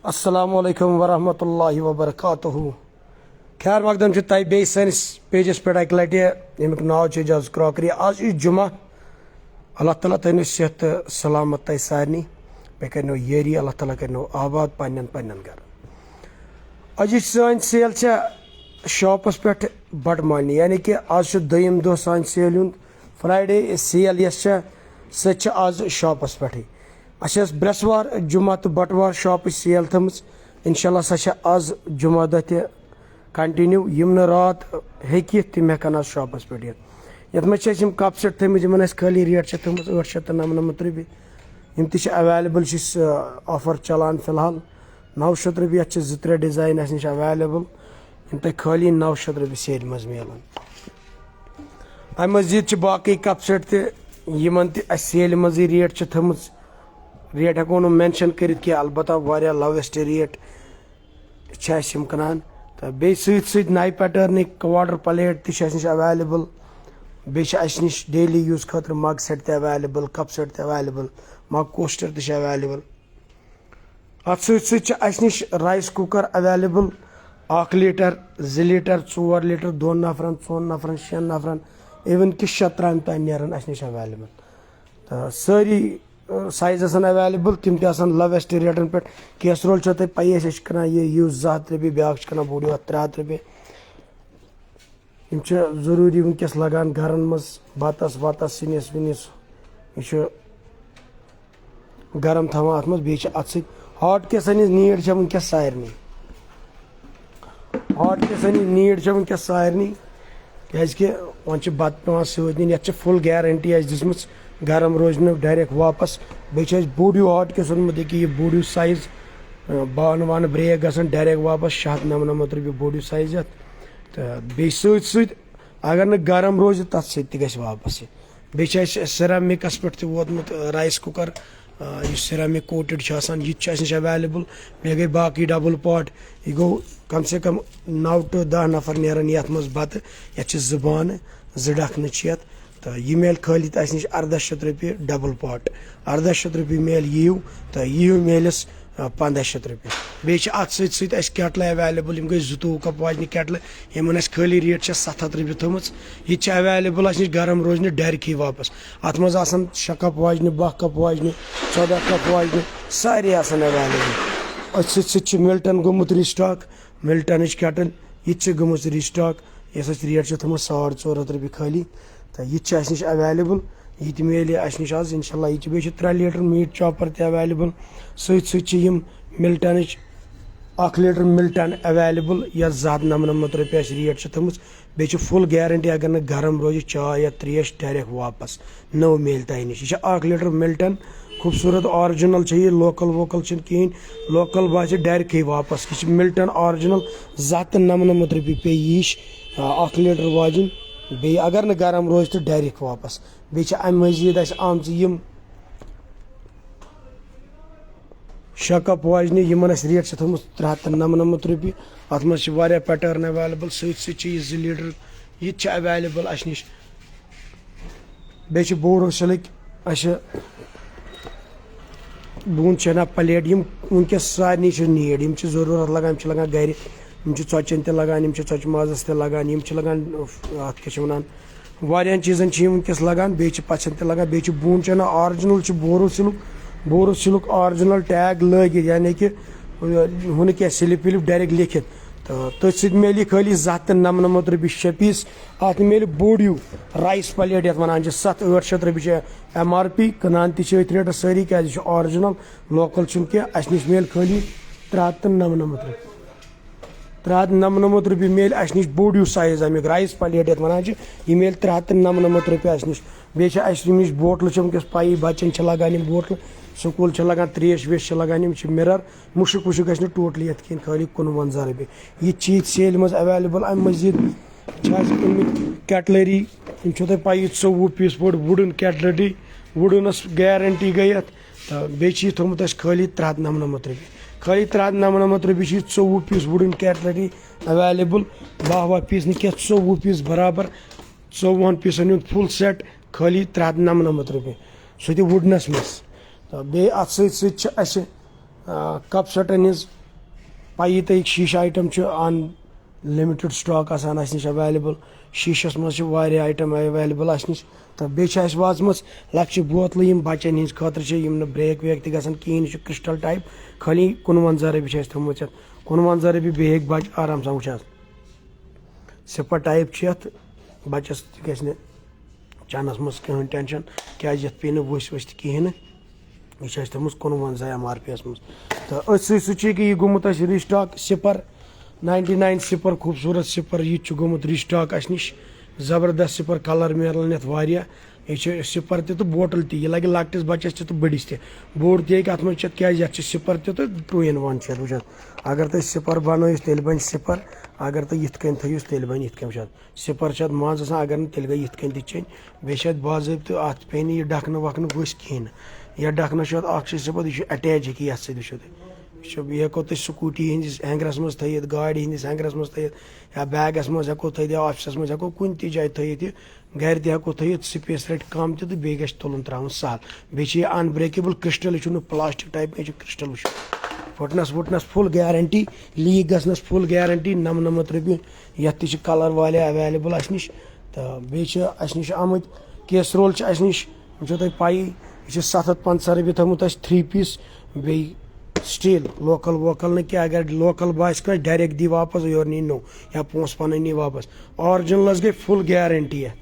अस्सलामुअलैकुम वरहमतुल्लाहि वबरकातुहू। खैर मकदम तय बे सैनिस पेजस पे अक लटि यमुक नाव एजाज क्रॉकरी। आज जुमा। अल्लाह ताला थो सेहत सलामत तय सारनी पे कर यारी। अल्लाह ताला कर आबाद पन्न घर। आज सान सेल शॉपस पे बड़ मानी यानी कि आज दोयम दो सान सेल फ्राइडे सेल सह आज शॉपस पे। अस ब्रसवार जुमा तो बटवार शॉप सेल थम इंशाल्लाह सह आज जुमा दह कंटिन्यू यम रात हेकि तम हेकन आज शॉपस पे ये मे कप सेट थम खाली रेट 899 रुपये यम अवेलेबल ऑफर चलान फिलहाल 900 रुपये। ये 2-3 डिजाइन अस नश अवेलेबल यम तुम खाली 900 रुपये सेल मज मिलान। अम मजीद बाकी कप सेट तमन सेल मज रेट थम रेट हेको न मेंशन कर अलबत्ता वारिया लोवेस्ट रेट कनान तो बे सत नए पैटर्न वाटर प्लेट तश अवेलेबल बे नश डेली यूज खतर mug set available cup set available mug coaster तश अवेलेबल। अत सत नश rice cooker available 1 litre 2 litre 4 litre 2 नफरन 4 नफरन 6 नफरन इवन कि 6 त्राम तान नेरन अस नश अवेलेबल। तो सारी साइज अवेलेबल तम लोवेस्ट रेटन पे। कैसरोल तुम पी कना ये 200 रुपये ब्या कना बोड़ 300 रुपये। जरूरी वनकस लगान घरन मज बतस वतस सिनिस विनिस यह गरम थवान अत बे अत हॉट किचन नीड वनकस सारे हॉट किचन नीड वनकस सारे क्या वन बत पे सत नीन ये फुल गारंटी दिम गरम रोज डायरेक्ट वापस बे बोड़ हॉट किचन मुद यह बोड़ साइज बान वान ब्रेक गसान डायरेक्ट वापस 699 रुपये बोड़ साइज ये तो बे सत अगर न गरम रोज तथ सत वापस बे सिरामिकस पे वोतमुत राइस कुकर सिरामिक कोटेड यह नश अवेलेबल। मे गई बाकी डबल पॉट यह गो कम से कम 9 to 10 नफर नेरन ये मज बत ये 2 बान 2 ढकन तो यह मेल खाली तो नश 1800 रुपये डबल पॉट 1800 रुपये मेल यू तो यू मेलस 1500 रुपये। बे अत सत केटल अवेलेबल गई 22 कप वाजन केटल यमन खाली रेट 700 रुपये थम यह अवेलेबल अस गरम रोज डायरेक्ट वापस। अत मज 6 कप वाजन 12 कप वाजन 14 कप वाजन सारे अवेलेबल। अत मिल्टन गोमुत रिस्टॉक मिल्टन केटल यह गोमुत रिस्टॉक इस रेट थम 450 रुपये खाली तो यह नश अवेलेबल ये मेल अस नश आज इंशाल्लाह। ये बे 3 लीटर मीट चॉपर अवेलेबल सत मिल्टन 1 लीटर मिल्टन अवेलेबल या 299 रुपये रेट थम बे फुल गारंटी अगर न गरम रोज चाय या त्रेश डायरेक्ट वापस नो मेल तह नश। यह 1 लीटर मिल्टन खूबसूरत ऑरिजिनल ये लोकल वोकल कहें लोकल बास डायरेक्ट वापस यह मिल्टन ऑरिजिनल 299 रुपये पे यीश 1 लीटर वाजन बे अगर न गरम रोज तो डायरेक्ट वापस। बे अम मजीद आम 6 कप वाजन यमन रेट थोमुत 399 रुपये। अत मज पैटर्न अवेलेबल सत 2 लीटर यह अवेलेबल अस नश। बे बोरोसिलिक बून चना प्लेट यम वनकस सारे नीड यम जरूरत लगान लगान गर यम चोचन लगान चोच माजस लगान यम लगान अत क्या वन वारियान चीजन वनकस लगान बे पचन लगान बे बून चना ऑरिजिनल बोरोसिलुक ऑरिजिनल टैग लगित यानी कि हूं क्या स्लिप विलिप डायरेक्ट लिखित तो तथ मेल खाली 299 रुपये 6 पीस। अत मेल बोड़ राइस प्लेट ये वन 700-800 रुपये MRP कनान तथ रेट सारी क्या ऑरिजिनल लोकल क्या अस नश मेल खाली 399 रुपये 399 रुपये मेल अस नश बोड़ साइज अमुक राइस प्लेट ये वन यह मेल 399 रुपये अस नश। बे नश बोटल वनकस पाई बचन लगान बोटल स्कूल लगान त्रेश वेश लगान मिरर मुशक वुशक गि टोटली ये कहें खाली 51 रुपये यह चीज सेल मज अवेलेबल। अम मजीद कैटलरी तुम पाई 24 पीस बोड़ वुडन कैटलरी वुडनस गारंटी गई तो बे थोमुत खाली 399 रुपये खाली 399 रुपये 24 piece wooden cutlery available 12 piece क्या 24 पीस बराबर 54 पीसन फुल सेट खाली 399 रुपये सह वुडनस मज। तो बे अत कप सेटन हज पाई तक शीशा आइटम अन लिमिटेड स्टॉक आसान अस नश अवेलेबल शीशस मज आइटम अवेलेबल अस नश तो बेस वाजम लक्ष्य बोतल बचन हज खतर ब्रेक वेक तक कहें क्रिस्टल टाइप खाली 51 रपी थोमुत 51 रपी बे बच आराम सान वो सिपर टाइप बचस ग चनस मज कह टेंशन क्या पे वस वस कहें यह थोमुत 51 MRP मज तो अथ सह गोमुत रिस्टॉक सिपर 99 सिपर खूबसूरत सिपर यह गोमुत रिस्टॉक अस नश ज़बरदस्त सिपर कलर मिलन यह सिपर तो बोटल यह लगे लकटिस बचस तो बड़िस बोड़ अत मे क्या सिपर तो 2-in-1 वो अगर तुम सिपर बनो तेल बन सिपर अगर तुम ये थो तेल बन ये सिपर मज अगर न तेल गई ये चेन बे बाज़ाब्त अत पे यह डखन वखन वस कहें यह डखन सिपर यह अटैच हे ये सो यह हेको तुम स्कूटी हंदिस हैंगरस मज थी गाड़ी हंदिस हैंगरस मज थी या बैगस मज हेको थी ऑफिस मज हेको कुन जाए थी घर हेको थी स्पेस रट कम तो बे गि तुलन त्रावन सहल बे अनब्रेकेबल क्रिस्टल यह प्लास्टिक टाइप यह क्रिस्टल वो फुटनस वुटनस फुल गारंटी लीक गसनस फुल गारंटी 99 रपी ये कलर वाले अवेलेबल अस नश तो बेस नश आमुत केसरोल अस नश वो तुम पाई यह 750 रपी थोमुत 3 पीस बे स्टील लोकल वोकल न क्या अगर लोकल बास डायरेक्ट दी वापस योर नी नो या पोस पन नी वापस ऑरिजिनल गई फुल गारंटी है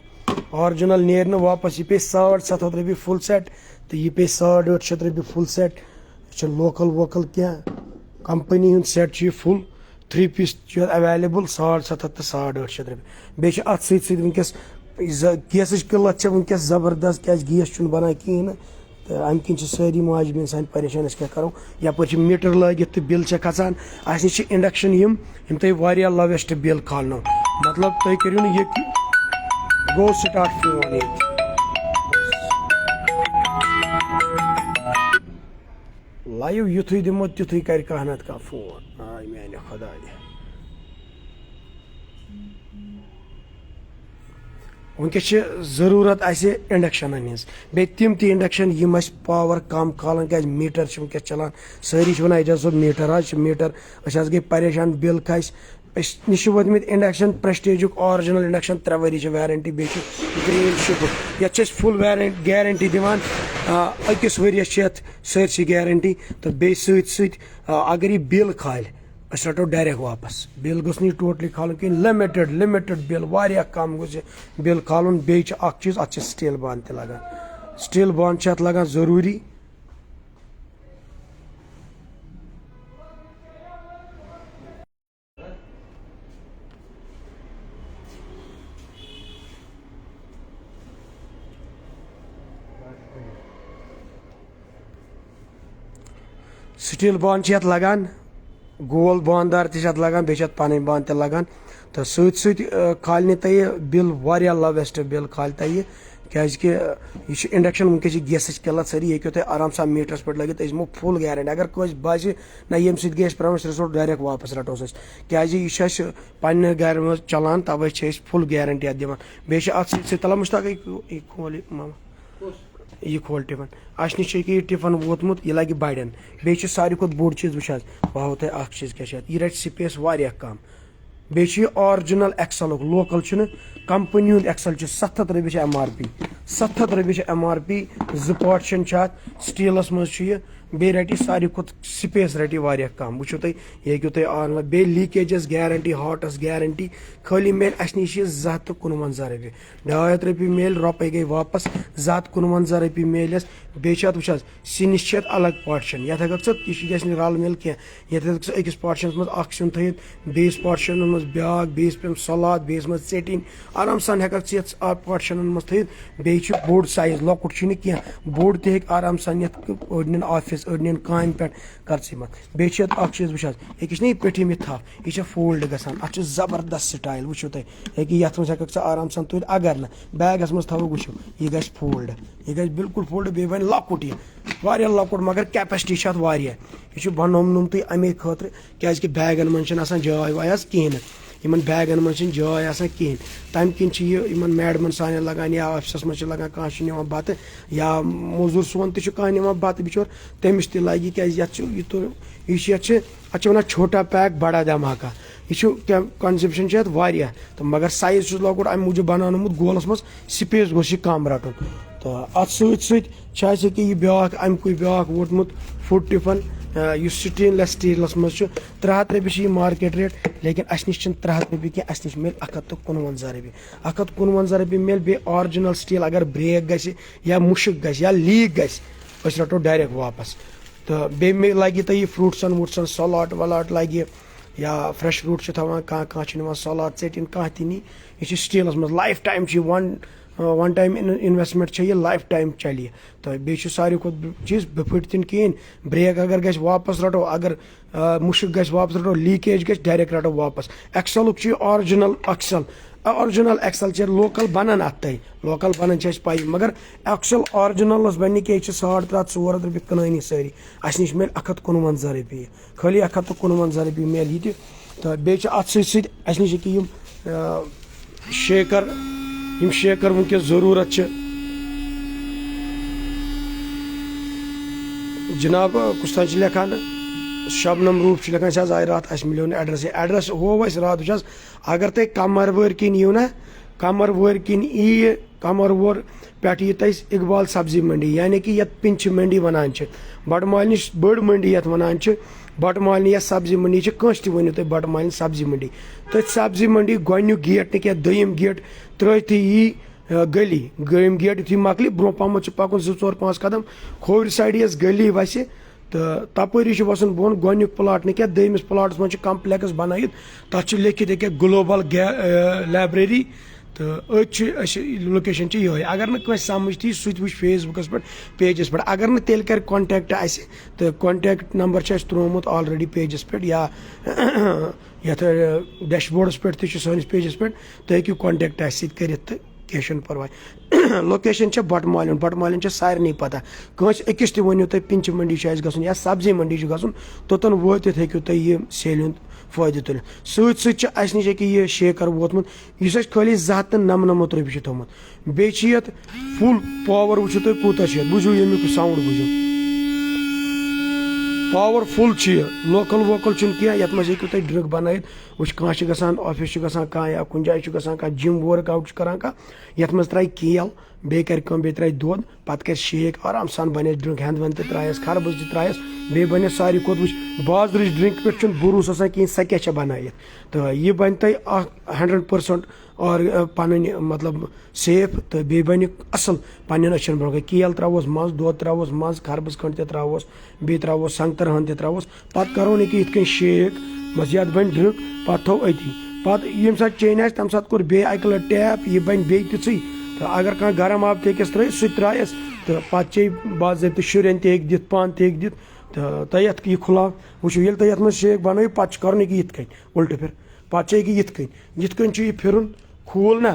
ऑरिजिनल नेर न वापस यह पे 750 रपी फुल सेट तो यह पे 850 रपी फुल सेट यह लोकल वोकल क्या कंपनी हूं सेट फुल 3 पीस अवेलेबल 750 तो 850 रपी बे अत वनकस गैस किल्लत वनकस जबरदस्त क्या गैस बनान कहें तो अम किन सारी माजबीन सान परेशान क्या करो यपर मीटर लगित तो बिल खचान अस नश इंडक्शन यम तुम लोवेस्ट बिल खानो मतलब तुम करो ये गो स्टार्ट फोन ये लाइव युथु दिमो तुथु कर कह कह फोन आय माने खुदा वनकस जरूरत इंडक्शन हज बे तम इंडक्शन यम पावर कम खालन क्या मीटर वनकस चलान सारी वन जो मीटर मीटर गई परेशान बिल खस नश वोतम इंडक्शन प्रेस्टेज ऑरिजिनल इंडक्शन 3 वरी वारंटी बे ग्रीन शिप ये फुल गारंटी दिवान अकिस वरियस सरसी गारंटी तो बे अगर यह बिल खाल अस रटो डायरेक्ट वापस बिल गोस टोटली खालन कहीं लिमिटेड बिल वारिया कम गोस बिल खालन बे चीज अत स्टील बान ते लगान स्टील बान अत लगान जरूरी स्टील बान अत लगान गोल बानदार तत लगान बे पन बान ते लगान तो खाल तह बिल वारिया लोवेस्ट बिल खाल तह क्या यह इंडक्शन वनकस गैस किल्लत सारी ये तुम आराम सान मीटरस पे लगित यमो फुल गारंटी अगर कस बासे ना ये गई प्रमस रिसोर्ट डायरेक्ट वापस रटोस क्या यह पे गर मज चलान तवे फुल गारंटी अत दिवान बे अत तला मुश्ताक खोल मामा यह खोल टिफन अस नश यह टिफन वोतमुत यह लगे बड़न बे सारी खुद बोड़ चीज वो बह तुम चीज क्या यह रट स्पेस वारिया कम बे ऑरिजिनल एक्सल लोकल कंपनी हूं axle 700 रपी MRP 700 रपी MRP 2 partition steels मज बे रटी सारी खुद स्पेस रटी वारिया कम वो तुम ये तुम ऑन बे लीकेजस गारंटी हॉटस गारंटी खाली मेल अस नश 251 रपी 250 रपी मेल रुपये गई वापस 251 रपी मेल बे वो सिनिस अलग पार्टीशन ये हेक रल मिल कह ये अकिस पार्टीशन मज सिन थत बेस पार्टीशन मज ब्या बेस पे सलाद बेस मज चेटिंग आराम सान हेक पार्टीशन मज थत बे बोड़ साइज लकुट कह बोड़ तह आराम सान अड़न ऑफिस अड़न काम पे कर्सी मत बे चीज वो अकिस ना पेठिम यह थप यह फोल्ड गसान अत जबरदस्त स्टाइल वो तुम ये हेक आराम सान तुल अगर न बैगस मज थो वो यह ग फोल्ड यह ग बिल्कुल फोल्ड बे वन लकुट यह लकुट मगर कैपेसिटी यह बनोम तुम अमे खतर क्या बैगन मन जाए वाय कहें यमन बैगन मन छन जाय आसान कहीं तम किन यमन मैडमन सान लगान या ऑफिसस मज लगान कह निवान बत या मजूर सोन तह निवान बत बिचोर तमिस तह लगे क्या वन छोटा पैक बड़ा धमाका यह कंसेप्शन वारिया तो मगर साइज लॉकट अम मूजूब बनानोमुत गोलस मज स्पेस गोस कम रटन तो अत सत्य यह ब्या अमुक ब्या वोटमुत फूड टिफन स्टेनलेस स्टीलस मज 300 रपये मार्केट रेट लेकिन अस नश 300 रपये क्या अस नश मिल 151 रपये 151 रपये मिल बे ऑरिजिनल स्टील अगर ब्रेक गस या मुश्क गस या लीक गस अस रटो डायरेक्ट वापस तो बे लगे तुम फ्रूटसन वूटसन सलाड वलाड लगे या फ्रेश फ्रूट थवान कह सलाद टेटिन कह नी यह स्टीलस मज life time one time investment यह लाइफ टाइम चलिए तो बे सारे चीज बेफट तीन कहें ब्रेक अगर गस वापस रटो अगर मुश्क गस वापस रटो लीकेज गस डायरेक्ट रटो वापस एक्सल ऑरिजिनल एक्सल लोकल बनान अत लोकल बनान पाई मगर एक्सल ऑरिजिनल बन क्या 300-400 रपये कनानी सारी अस नश मिल 151 रपये खाली 151 रपये मिल ये तो बे अत अस नश शेकर वनकस जरूरत जनाब कुछ लेखान शबनम रूप लेखान आए रात अस मिलो एड्रेस हो रात वो अगर तुम कमर वर किन यू ना कमर वर किन कमर वोर पे इकबाल सब्जी मंडी यानी कि ये पिंच मंडी वनान बटमाल नश बड़ मंडी ये वनान बटमाल या सब्जी मंडी कस वन तुम बटमाल सब्जी मंडी तो सब्जी मंडी गोनिक गेट क्या दोयम गेट त्रित यी गली गोयम गेट यु मकल ब्रो पम पकन 2-4-5 कदम खोर साइड यस गली वस तो तपरी वसन बोन गोनिक प्लाट क्या दमिस प्लाटस मज कम्प्लेक्स बनाई तथ लिखित क्या ग्लोबल लाइब्रेरी तो लोकेशन ये अगर न समझ ती सह वो फेसबुकस पे पेजस पे अगर न तेल कर कॉन्टैक्ट आस तो कॉन्टैक्ट नंबर त्रोमुत ऑलरेडी पेजस पे या ये डैशबोर्डस पे सानिस पेजस पे तुम हेकू कॉन्टैक्ट आस कर कह परवाह लोकेशन बटमालन सारे पता कंस अकिस तनु तुम पिंच मंडी गन या सब्जी मंडी गन तोतन वोत हेकू तुम यह सेल हूँ फायदे तुल सत नश यह शेकर वोतमुत इस खाली 299 रपये थोमुत बे फुल पावर वो तुम कूता बुझू यमुक साउंड बुझू पावर फुल लोकल वोकल क्या ये मज हेकू तुम ड्रिंक बन वो कह ऑफिस कह या कुछ जाए कह जिम वर्कआउट करान कह ये मज त्राय केल बे कर त्राय दोद पत् कर शेक आराम सान बन ड्रिंक हंद वन त्रायस खरबुज त्रायस बे बन सारी खुद वो बाजर ड्रिंक पे भरोस आसान कहें सह क्या बन तो यह बन तुम 100% और पन मतलब सेफ तो बे बन असल पन्न अचन ब्रो केल त्रोस मज दोद त्रोस मज खरबुज खंड त्रोस बे त्रोस संगतर हंद त्रोस पत् करो नी कि शेक बस ये बन ड्रिंक पत् थो अति पत् यम सात चेन तम सात कोर बे अक लट टैप यह बन बे तिथि तो अगर कह गरम आब तेकस त्रे सह त्रायस तो पत् चे बाज़ाब्त शुरन तक दित पान तक दित तो तुम यह खुला वो ये तुम ये शेक बनो पत् कर ये उल्ट फिर पत् चे ये फिर खूल ना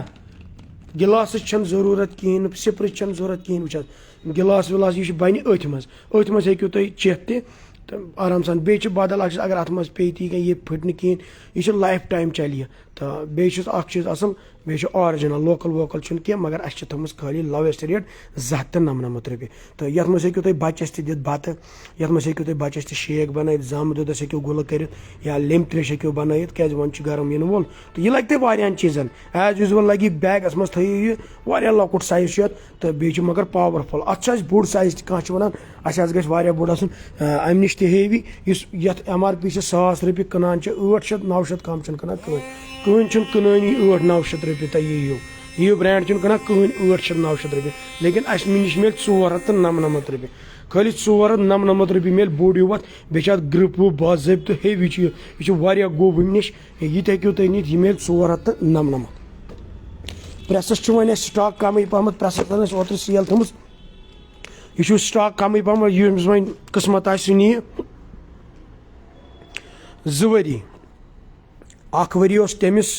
गिलास जरूरत कहें सिपर जरूरत कहें वो गिलास विलास यह बन अथ मज हेकू तुम चेत तो आराम सान बे बदल अगर अत मज पे ती ये फट कहें यह लाइफ टाइम चलिए तो बे चीज़ असल बे ऑरिजिनल लोकल वोकल क्या मगर अस थोमस खाली लोवेस्ट रेट 299 रपये तो ये मज हेकू तुम बचस दित बत ये मज हेकू तुम बचस शेक बन जम दुदस हेकू गुल कर या लेम त्रेश हेकू बन क्या वन गरम इन वोल तो यह लगे वारियान चीज़न एज यूजुअल लगे बैगस मज थो यह लकुट साइज तो बे मगर पावरफुल अत बोड़ साइज कह वन अस गई बोड़ अम नश हेवी ये MRP 1000 रपये कनान 800-900 कम कनान कहन कनानी 800-900 रपये तो यू ब्रांड कनान कहन 800-900 रपये लेकिन अस नश मिल 499 रपये खाली 499 रपये मिल बोड़ वत बे ग्रिप बाज़ाब्त हेवी यह गो वम नश ये हेकू तुम नीत यह मिल 499 प्रेसस वन स्टॉक कम पहम प्रेसस ओतर सेल थम यह स्टॉक कम पहम यस वो किस्मत नी 2 वरी अख वरी तमिस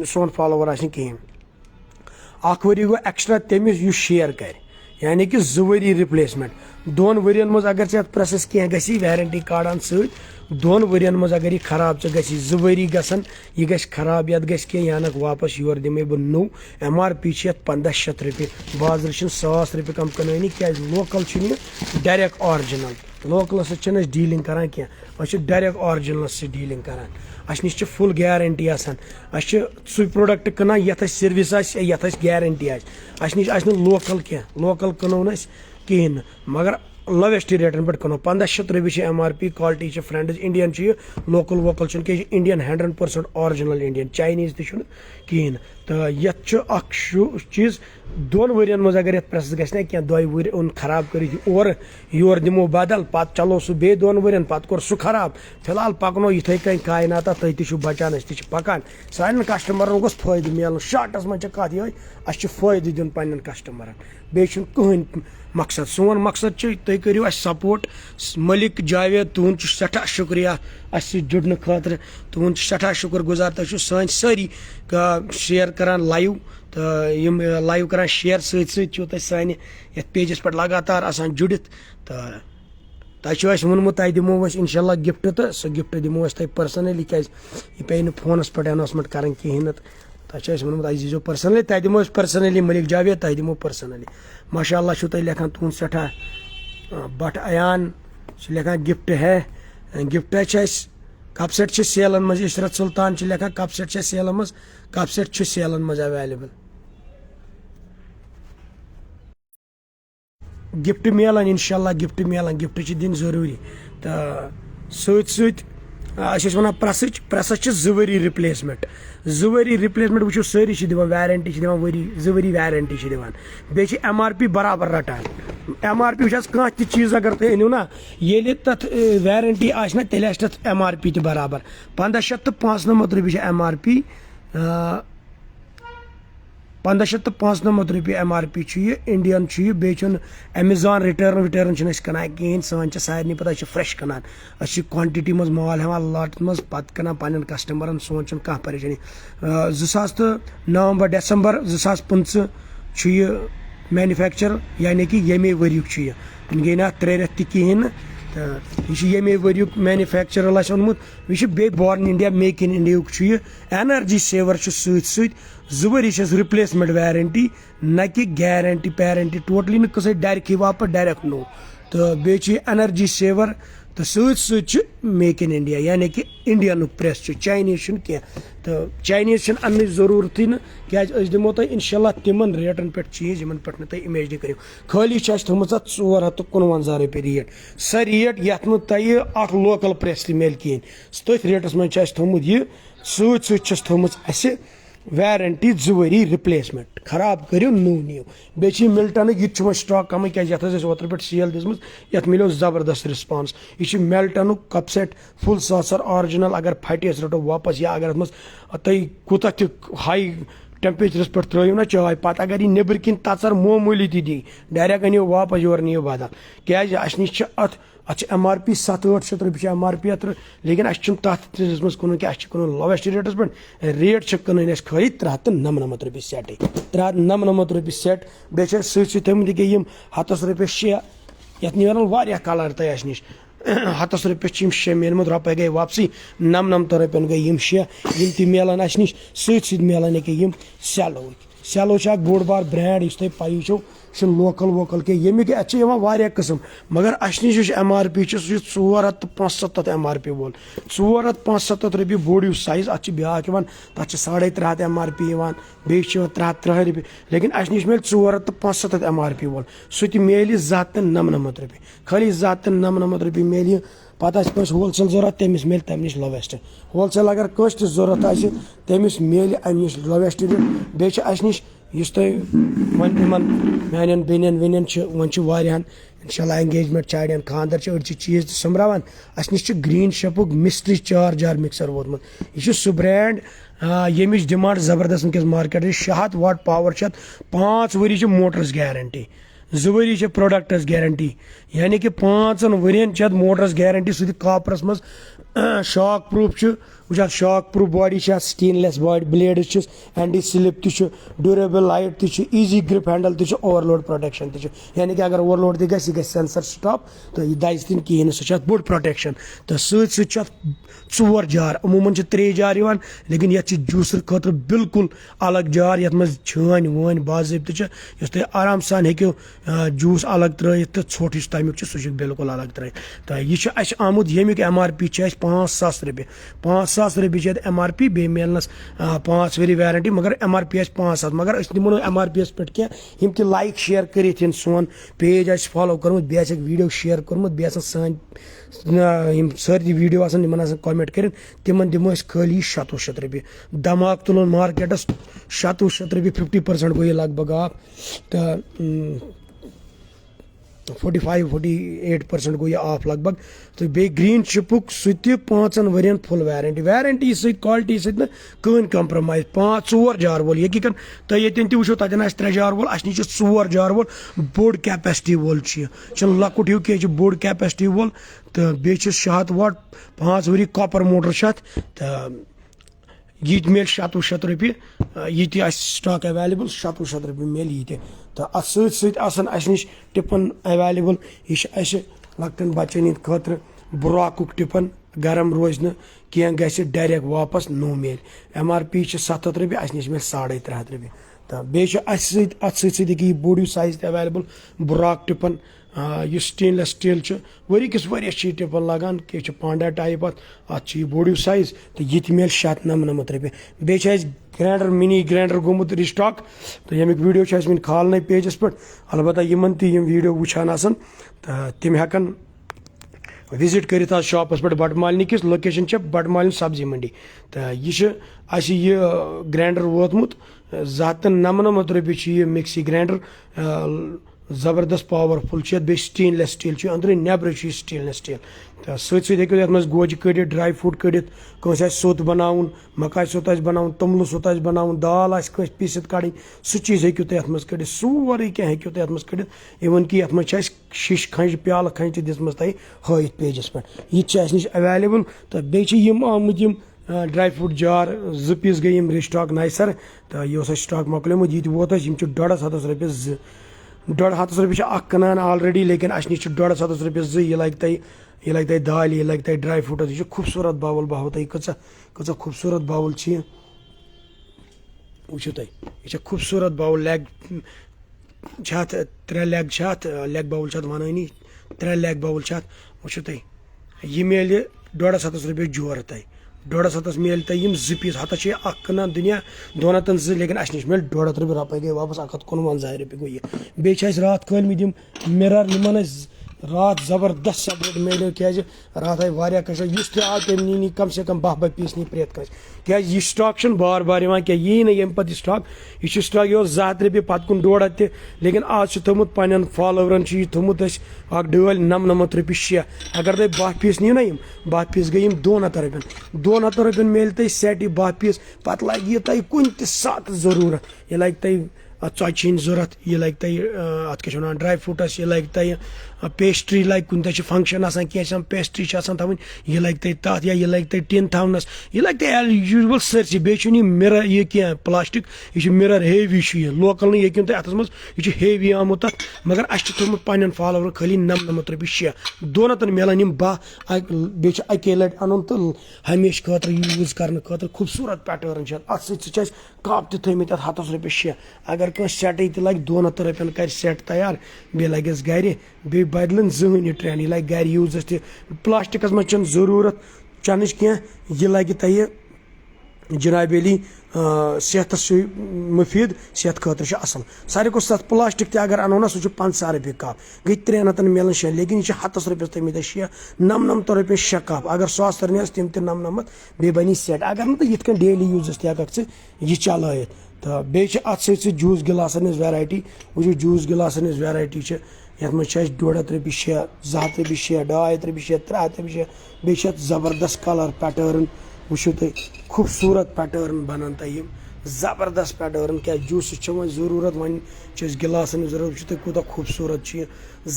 सोन फॉलोवर आ कहें अख वरी गो एक्स्ट्रा तमिस शेयर कर यानी कि 2 वरी रिप्लेसमेंट 2 वरियन मज अगर ऐ प्रेसस कह गसी वारंटी कार्डान 2 ؤرین منٛز اگر یہِ خراب ژےٚ گژھی 2 ؤری گژھن یہِ گژھِ خراب یتھ گژھِ کینٛہہ یہِ انکھ واپس یورٕ دِمے بہٕ نوٚو MRP چھِ یتھ 1500 رۄپیہِ بازرٕ چھِنہٕ 1000 رۄپیہِ کم کٕنٲنی کیازِ لوکل چھُنہٕ یہِ ڈایریکٹ آرجنل لوکلس سۭتۍ چھِنہٕ أسۍ ڈیٖلِنگ کران کینٛہہ أسۍ چھِ ڈایریکٹ آرجنلس سۭتۍ ڈیٖلِنگ کران اَسہِ نِش چھِ فُل گیرنٹی آسان أسۍ چھِ سُے پروڈکٹ کٕنان یتھ اَسہِ سٔروِس آسہِ یتھ اَسہِ گیرنٹی آسہِ اَسہِ نِش آسہِ نہٕ لوکل کینٛہہ لوکل کٕنو نہٕ أسۍ کِہینۍ نہٕ مگر لویسٹ ریٹن پٮ۪ٹھ کٕنو 1500 رۄپیہِ چھِ MRP کالٹی چھِ فرینڈز انڈین چھُ یہِ لوکل ووکل چھُنہٕ کینٛہہ یہِ چھُ انڈین 100% آرجنل انڈین چاینیز تہِ چھُنہٕ کِہینۍ نہٕ تہٕ یتھ چھُ اکھ چیٖز 2 ؤرین منٛز اگر یتھ پریس گژھِ نا کینٛہہ 2 ؤری اوٚن خراب کٔرِتھ اورٕ یورٕ دِمو بدل پتہٕ چلو سُہ بیٚیہِ 2 ؤرین پتہٕ کوٚر سُہ خراب فِلحال پکنو یِتھٕے کٔنۍ کایناتا تُہۍ تہِ چھِو بچان أسۍ تہِ چھِ پکان سانٮ۪ن کسٹمرن گوٚژھ فٲیدٕ میلُن شاٹس منٛز چھِ کتھ یِہٕے اَسہِ چھُ فٲیدٕ دیُن پننٮ۪ن کسٹمرن بیٚیہِ چھُنہٕ کٕہٕنۍ مقصد سون مقصد چھُ تُہۍ کٔرِو اَسہِ سپورٹ مٔلِک جاوید تُہُنٛد چھُ سٮ۪ٹھاہ شُکریہ اَسہِ سۭتۍ جُڑنہٕ خٲطرٕ تُہُنٛد چھُ سٮ۪ٹھاہ شُکر گُزار تُہۍ چھِو سٲنۍ سٲری شیر کران لایِو تہٕ یِم لایِو کران شیر سۭتۍ سۭتۍ چھِو تُہۍ سانہِ یتھ پیجس پٮ۪ٹھ لگاتار آسان جُڑِتھ تہٕ تۄہہِ چھُ اَسہِ ووٚنمُت تۄہہِ دِمو أسۍ انشاء اللہ گفٹ تہٕ سُہ گفٹ دِمو أسۍ تۄہہِ پٔرسنلی کیازِ یہِ پیٚیہِ نہٕ فونس پٮ۪ٹھ ایناوسمنٹ کرٕنۍ کِہینۍ نہٕ تۄہہِ چھُ اَسہِ ووٚنمُت اَسہِ دیٖزیو پٔرسنلی تۄہہِ دِمو أسۍ پٔرسنلی مٔلِک جاوید تۄہہِ دِمو پٔرسنلی ماشاء اللہ چھُو تُہۍ لیکھان تُہُنٛد سٮ۪ٹھاہ بٹ عیان چھِ لیکھان گفٹ ہے گفٹ چھِ اَسہِ کپ سیٹ چھِ سیلن منٛز عشرت سلطان چھِ لیکھان کپ سیٹ چھِ سیلن منٛز کپ سیٹ چھُ سیلن منٛز ایویلیبل گفٹ میلان انشاء اللہ گفٹ میلان گفٹ چھِ دِنۍ ضروٗری تہٕ سۭتۍ سۭتۍ أسۍ ٲسۍ وَنان پریسس چھِ 2 ؤری رِپلیسمنٹ 2 ؤری رِپلیسمنٹ وٕچھو سٲری چھِ دِوان ویرنٹی چھِ دِوان 2 ؤری ویرنٹی چھِ دِوان بیٚیہِ چھِ MRP برابر رٹان MRP وٕچھ حظ کانٛہہ تہِ چیٖز اگر تُہۍ أنِو نا ییٚلہِ تتھ ویرنٹی آسہِ نا تیٚلہِ آسہِ تتھ MRP تہِ برابر 1595 رۄپیہِ چھِ MRP 1595 رۄپیہِ MRP چھُ یہِ انڈین چھُ یہِ بیٚیہِ چھُنہٕ ایمیزان رِٹٲرن چھِنہٕ أسۍ کٕنان کِہینۍ سٲنۍ چھِ سارنٕے پتہ أسۍ چھِ فرٛیش کٕنان أسۍ چھِ کوانٹٹی منٛز مال ہٮ۪وان لاٹس منٛز پتہٕ کٕنان پننٮ۪ن کسٹمرن سون چھُنہٕ کانٛہہ پریشٲنی 2000 ڈیسمبر 2015 چھُ یہِ مینوفیکچر یعنی کہِ ییٚمے ؤریُک چھُ یہِ وُنہِ گٔے نہٕ اتھ 3 رٮ۪تھ تہِ کِہینۍ نہٕ تہٕ یہِ چھُ ییٚمے ؤریُک مینوفیکچرل اَسہِ اوٚنمُت یہِ چھُ بیٚیہِ born India make in India ہُک چھُ یہِ اینرجی سیور چھُ سۭتۍ سۭتۍ 2 ؤری چھس رِپلیسمنٹ ویرنٹی نہ کہِ گیرنٹی پیرنٹی ٹوٹلی نہٕ کٕہٕنۍ ڈایریکٹ واپس ڈایریکٹ نوٚو تہٕ بیٚیہِ چھُ یہِ اینرجی سیور تہٕ سۭتۍ سۭتۍ چھُ میک اِن انڈیا یعنی کہِ انڈینُک پریس چھُ چاینیز چھُنہٕ کینٛہہ تہٕ چاینیز چھِنہٕ اننٕچ ضروٗرتھٕے نہٕ کیازِ أسۍ دِمو تۄہہِ انشاء اللہ تِمن ریٹن پٮ۪ٹھ چیٖز یِمن پٮ۪ٹھ نہٕ تُہۍ اِمیجن کٔرِو خٲلی چھِ اَسہِ تھٲومٕژ اتھ 451 رۄپیہِ ریٹ سۄ ریٹ یتھ نہٕ تۄہہِ اکھ لوکل پریس تہِ میلہِ کِہینۍ تٔتھۍ ریٹس منٛز چھُ اَسہِ تھوٚمُت یہِ سۭتۍ سۭتۍ چھس تھٲومٕژ اَسہِ ویرنٹی 2 ؤری رِپلیسمنٹ خراب کٔرِو نوٚو نِیِو بیٚیہِ چھِ یہِ مِلٹنٕکۍ یہِ تہِ چھُ وۄنۍ سٹاک کمٕے کیازِ یتھ ٲس اَسہِ اوترٕ پٮ۪ٹھ سیل دِژمٕژ یتھ مِلیو زبردست رِسپانس یہِ چھُ مِلٹنُک cup set full saucer original اگر پھٹہِ أسۍ رٹو واپس یا اگر اتھ منٛز تُہۍ کوٗتاہ تہِ ہاے ٹیمپریچرس پٮ۪ٹھ ترٲیِو نا چاے پتہٕ اگر یہِ نیبرٕ کِنۍ تژر معموٗلی تہِ دی ڈایریکٹ أنِو واپس یورٕ نِیِو بدل کیازِ اَسہِ نِش چھِ اتھ چھِ MRP 700-800 رۄپیہِ چھِ MRP اتھ لیکن اَسہِ چھُنہٕ تتھ چیٖزس منٛز کٕنُن کینٛہہ اَسہِ چھُ کٕنُن لویسٹ ریٹس پٮ۪ٹھ ریٹ چھِ کٕنٕنۍ اَسہِ خٲلی 399 رۄپیہِ سیٹٕے 399 رۄپیہِ سیٹ بیٚیہِ چھِ اَسہِ سۭتۍ سۭتۍ تھٲومٕتۍ ییٚکیاہ یِم 100 رۄپیہِ 6 یتھ نیرن واریاہ کلر تۄہہِ اَسہِ نِش 100 رۄپیہِ چھِ یِم 6 میلمٕتۍ رۄپے گٔے واپسٕے 99 رۄپین گٔے یِم 6 یِم تہِ میلان اَسہِ نِش سۭتۍ سۭتۍ میلان ییٚکیاہ یِم سیلو چھِ اکھ بوٚڑ بار برینڈ یُس تۄہہِ پَیی چھو یہِ چھُنہٕ لوکل ووکل کینٛہہ ییٚمیُک اَتہِ چھِ یِوان واریاہ قٕسم مگر اَسہِ نِش یُس MRP چھُ سُہ چھُ 475 MRP وول 475 رۄپیہِ بوٚڑ یُس سایز اتھ چھِ بیاکھ یِوان تتھ چھِ 350 MRP یِوان بیٚیہِ چھِ یِوان 330 رۄپیہِ لیکن اَسہِ نِش میلہِ 475 MRP وول سُہ تہِ میلہِ 299 رۄپیہِ خٲلی 299 رۄپیہِ میلہِ پتہٕ آسہِ کٲنٛسہِ ہول سیل ضوٚرتھ تٔمِس میلہِ تمہِ نِش لویسٹ ہول سیل اگر کٲنٛسہِ تہِ ضوٚرتھ آسہِ تٔمِس میلہِ امہِ نِش لویسٹ ریٹ بیٚیہِ چھِ اَسہِ نِش یُس تۄہہِ وۄنۍ یِمن میانٮ۪ن بیٚنٮ۪ن ویٚنٮ۪ن چھِ وۄنۍ چھِ واریاہن انشاء اللہ انگیجمنٹ چاڑٮ۪ن خانٛدر چھِ أڑۍ چھِ چیٖز تہِ سوٚمبراوان اَسہِ نِش چھُ گریٖن شیپُک مسٹری 4 جار مِکسر ووتمُت یہِ چھُ سُہ برینڈ ییٚمِچ ڈِمانڈ زبردست وٕنکیٚس مارکیٹس 600 واٹ پاور چھِ اتھ 5 ؤری چھِ موٹرس گیرنٹی 2 ؤری چھِ پروڈکٹس گیرنٹی یعنی کہِ 5 ؤرین چھِ اتھ موٹرس گیرنٹی سُہ تہِ کاپرس منٛز شاک پروٗف چھُ वह shock proof body stainless body blade anti slip durable light easy grip handle overload protection यानी कि अगर ओवरलोड तह गह सेंसर स्टॉप तो यह दज तीन कहें सह बोड़ प्रोटेक्शन तो सोर जार अमूमन 3 जार लेकिन ये जूसर खतर बिल्कुल अलग जार ये मज छान वन बाज़ाब्त तुम आराम सान हेको जूस अलग त्रयित तो ोट तमिक सह बिल्कुल अलग त्रयित तो यह आमुद यमिक MRP 5,000 रुपये 5,000 रुपये MRP बे मिलनस 5 वरी वारंटी मगर MRP 5,000 मगर निमो MRP पे कह कि लाइक शेयर कर सोन पेज फॉलो कर्मुत बे वीडियो शेयर कर्मुत बे सान सारी वीडियो कमेंट कर तिमन दिमो खाली 700 रुपये धमाक तुलन मार्केटस 700 रुपये 50% गो लग भग आप तो 45-48% गो ऑफ लगभग तो बे ग्रीन चिपुक सह 5 वरियन फुल वारंटी सहित क्वालिटी सहित कहन कंप्रोमाइज 4 जार वोल यकीन तो ये वो तन 3 जार वोल अस 4 जार वोल बोड़ कैपेसिटी वोल लकुट हिू कह बोड़ कैपेसिटी वोल तो बे 600 वाट 5 वरी कॉपर मोटर तो ये मिल 700 रुपये ये स्टॉक अवेलेबल 700 रुपये मिल ये तो अत सत नश टिपन अवेलेबल यह लकटन बचन हिंद खतर बुराकुक टिपन गरम रोज कह गि डायरेक्ट वापस नो मिल MRP 700 रुपये अस नश मिल 350 रुपये तो बे अत सत बोडियो साइज अवेलेबल बुराक टिपन यह स्टेनलेस स्टील वरी किस वह टिपन लगान कह पांडा टाइप अत बोडियो साइज तो ये मिल 799 रुपये बे ग्राइंडर मिनी ग्राइंडर गोमुत रिस्टॉक तो यमिक वीडियो वन खालन पेजस पे अलबत्ता यमन तम वीडियो वुचान तो तम हेकन विजिट कर शॉपस पे बटमालनी किस लोकेशन बटमालनी सब्जी मंडी तो यह ग्राइंडर वोतमुत 299 रुपये मिक्सी ग्राइंडर जबरदस्त पावरफुल बे स्टेनलेस स्टील अंदर नबर स्टेनलेस स्टील तो सत मज गोज कड़ ड्राई फ्रूट कड़ित सोत बनाउन मकाई सोत बनाउन तम्बल सोत बनाउन दाल पीसित कड़ी सह चीज हेकू तुम मज कड़ित सोरे क्या हेकू तुम मज कड़ित इवन कि ये मज शीश खंज प्याल खंज दिसमस तुम हत पेजस पे यह नश अवेलेबल तो बेम आमुत ड्राई फ्रूट जार 2 पीस गई रिस्टॉक नैसर तो यह स्टॉक मकलोमुत ये वोत 150 रुपये 150 रुपये कनान ऑलरेडी लेकिन अस नश 150 रुपये यह लग तह दाल यह लग तह ड्राई फ्रूट यह खूबसूरत बाउल बह तुम कच खूबसूरत बाउल वो तुम खूबसूरत bowl leg 3 leg leg bowl वनानी 3 लेग बाउल वो तुम यह मिल 150 रुपये जोर तुम 150 मिल तुम 2 पीस हत कनान दुनिया 2 2 लेकिन अस नश मिल 150 रुपये रुपये गई वापस 159 रुपये गो ये बे रात खलमित मिरर इन रात जबरदस्त सपोर्ट मिलो क्या रात आई वारिया कशा आव तम नी कम से कम 10 पीस नी प्रेत कस क्या यह स्टॉक बार बार क्या यी ना यम पे स्टॉक यह स्टॉक यह 2 रुपये पत कुन 150 लेकिन आज थोमुत पन्न फॉलोवरन थोमुत डल 99 रुपये 6 अगर तुम 10 पीस नी ना 10 पीस गई 200 रुपये 200 रुपये मिल तुम सेट 10 पीस पत लग यह तुम कुन सात जरूरत यह लग तुम ोचि हज जरूरत यह लग तुम अत क्या ड्राई फ्रूटस यह लग तुम पेस्ट्री लग कुन फंक्शन क्या पेस्ट्री थवन यह लग तथ या यह लग टिन थवनस यह लग एज यूजुअल सरसी बे मिरर यह क्या प्लास्टिक यह मिरर हेवी लोकल ये अत मज हेवी आमुत मगर अस थोमुत पन्न फॉलोवर खाली 99 रुपये 6 200 मिलान 10 बे अके लट अन तो हमेशा खतर यूज कर खतर खूबसूरत पैटर्न अत सह कप तमित 100 रुपये 6 अगर सेट लग 200 रुपये कर सेट तैयार बे लगस गर बे बदलन जहन यह ट्रेंड यह लग गर यूजस प्लास्टिकस मज जरूरत चन क्या यह लग तुम जनाब अली सेहत मुफीद सेहत खतर असल सारे को सत प्लास्टिक अगर अनो ना सह 50 रुपये कप गई 300 मिलन 6 लेकिन यह 100 रुपये तमित 6 99 रुपये 6 कप अगर 100 तरन तम 99 बे बनी सेट अगर ना तो ये डेली यूजस तक यह चल तो बे अत सत जूस गिलासन वैरायटी वो जूस गिलासन वैरायटी ये मज 150 रुपये 6 200 रुपये 6 250 रुपये 6 300 रुपये 6 बे जबरदस्त कलर पैटर्न वो तुम खूबसूरत पैटर्न बनान तुम जबरदस्त पैटर्न क्या जूस वो जरूरत वन गिलासन जरूरत तुम कूत खूबसूरत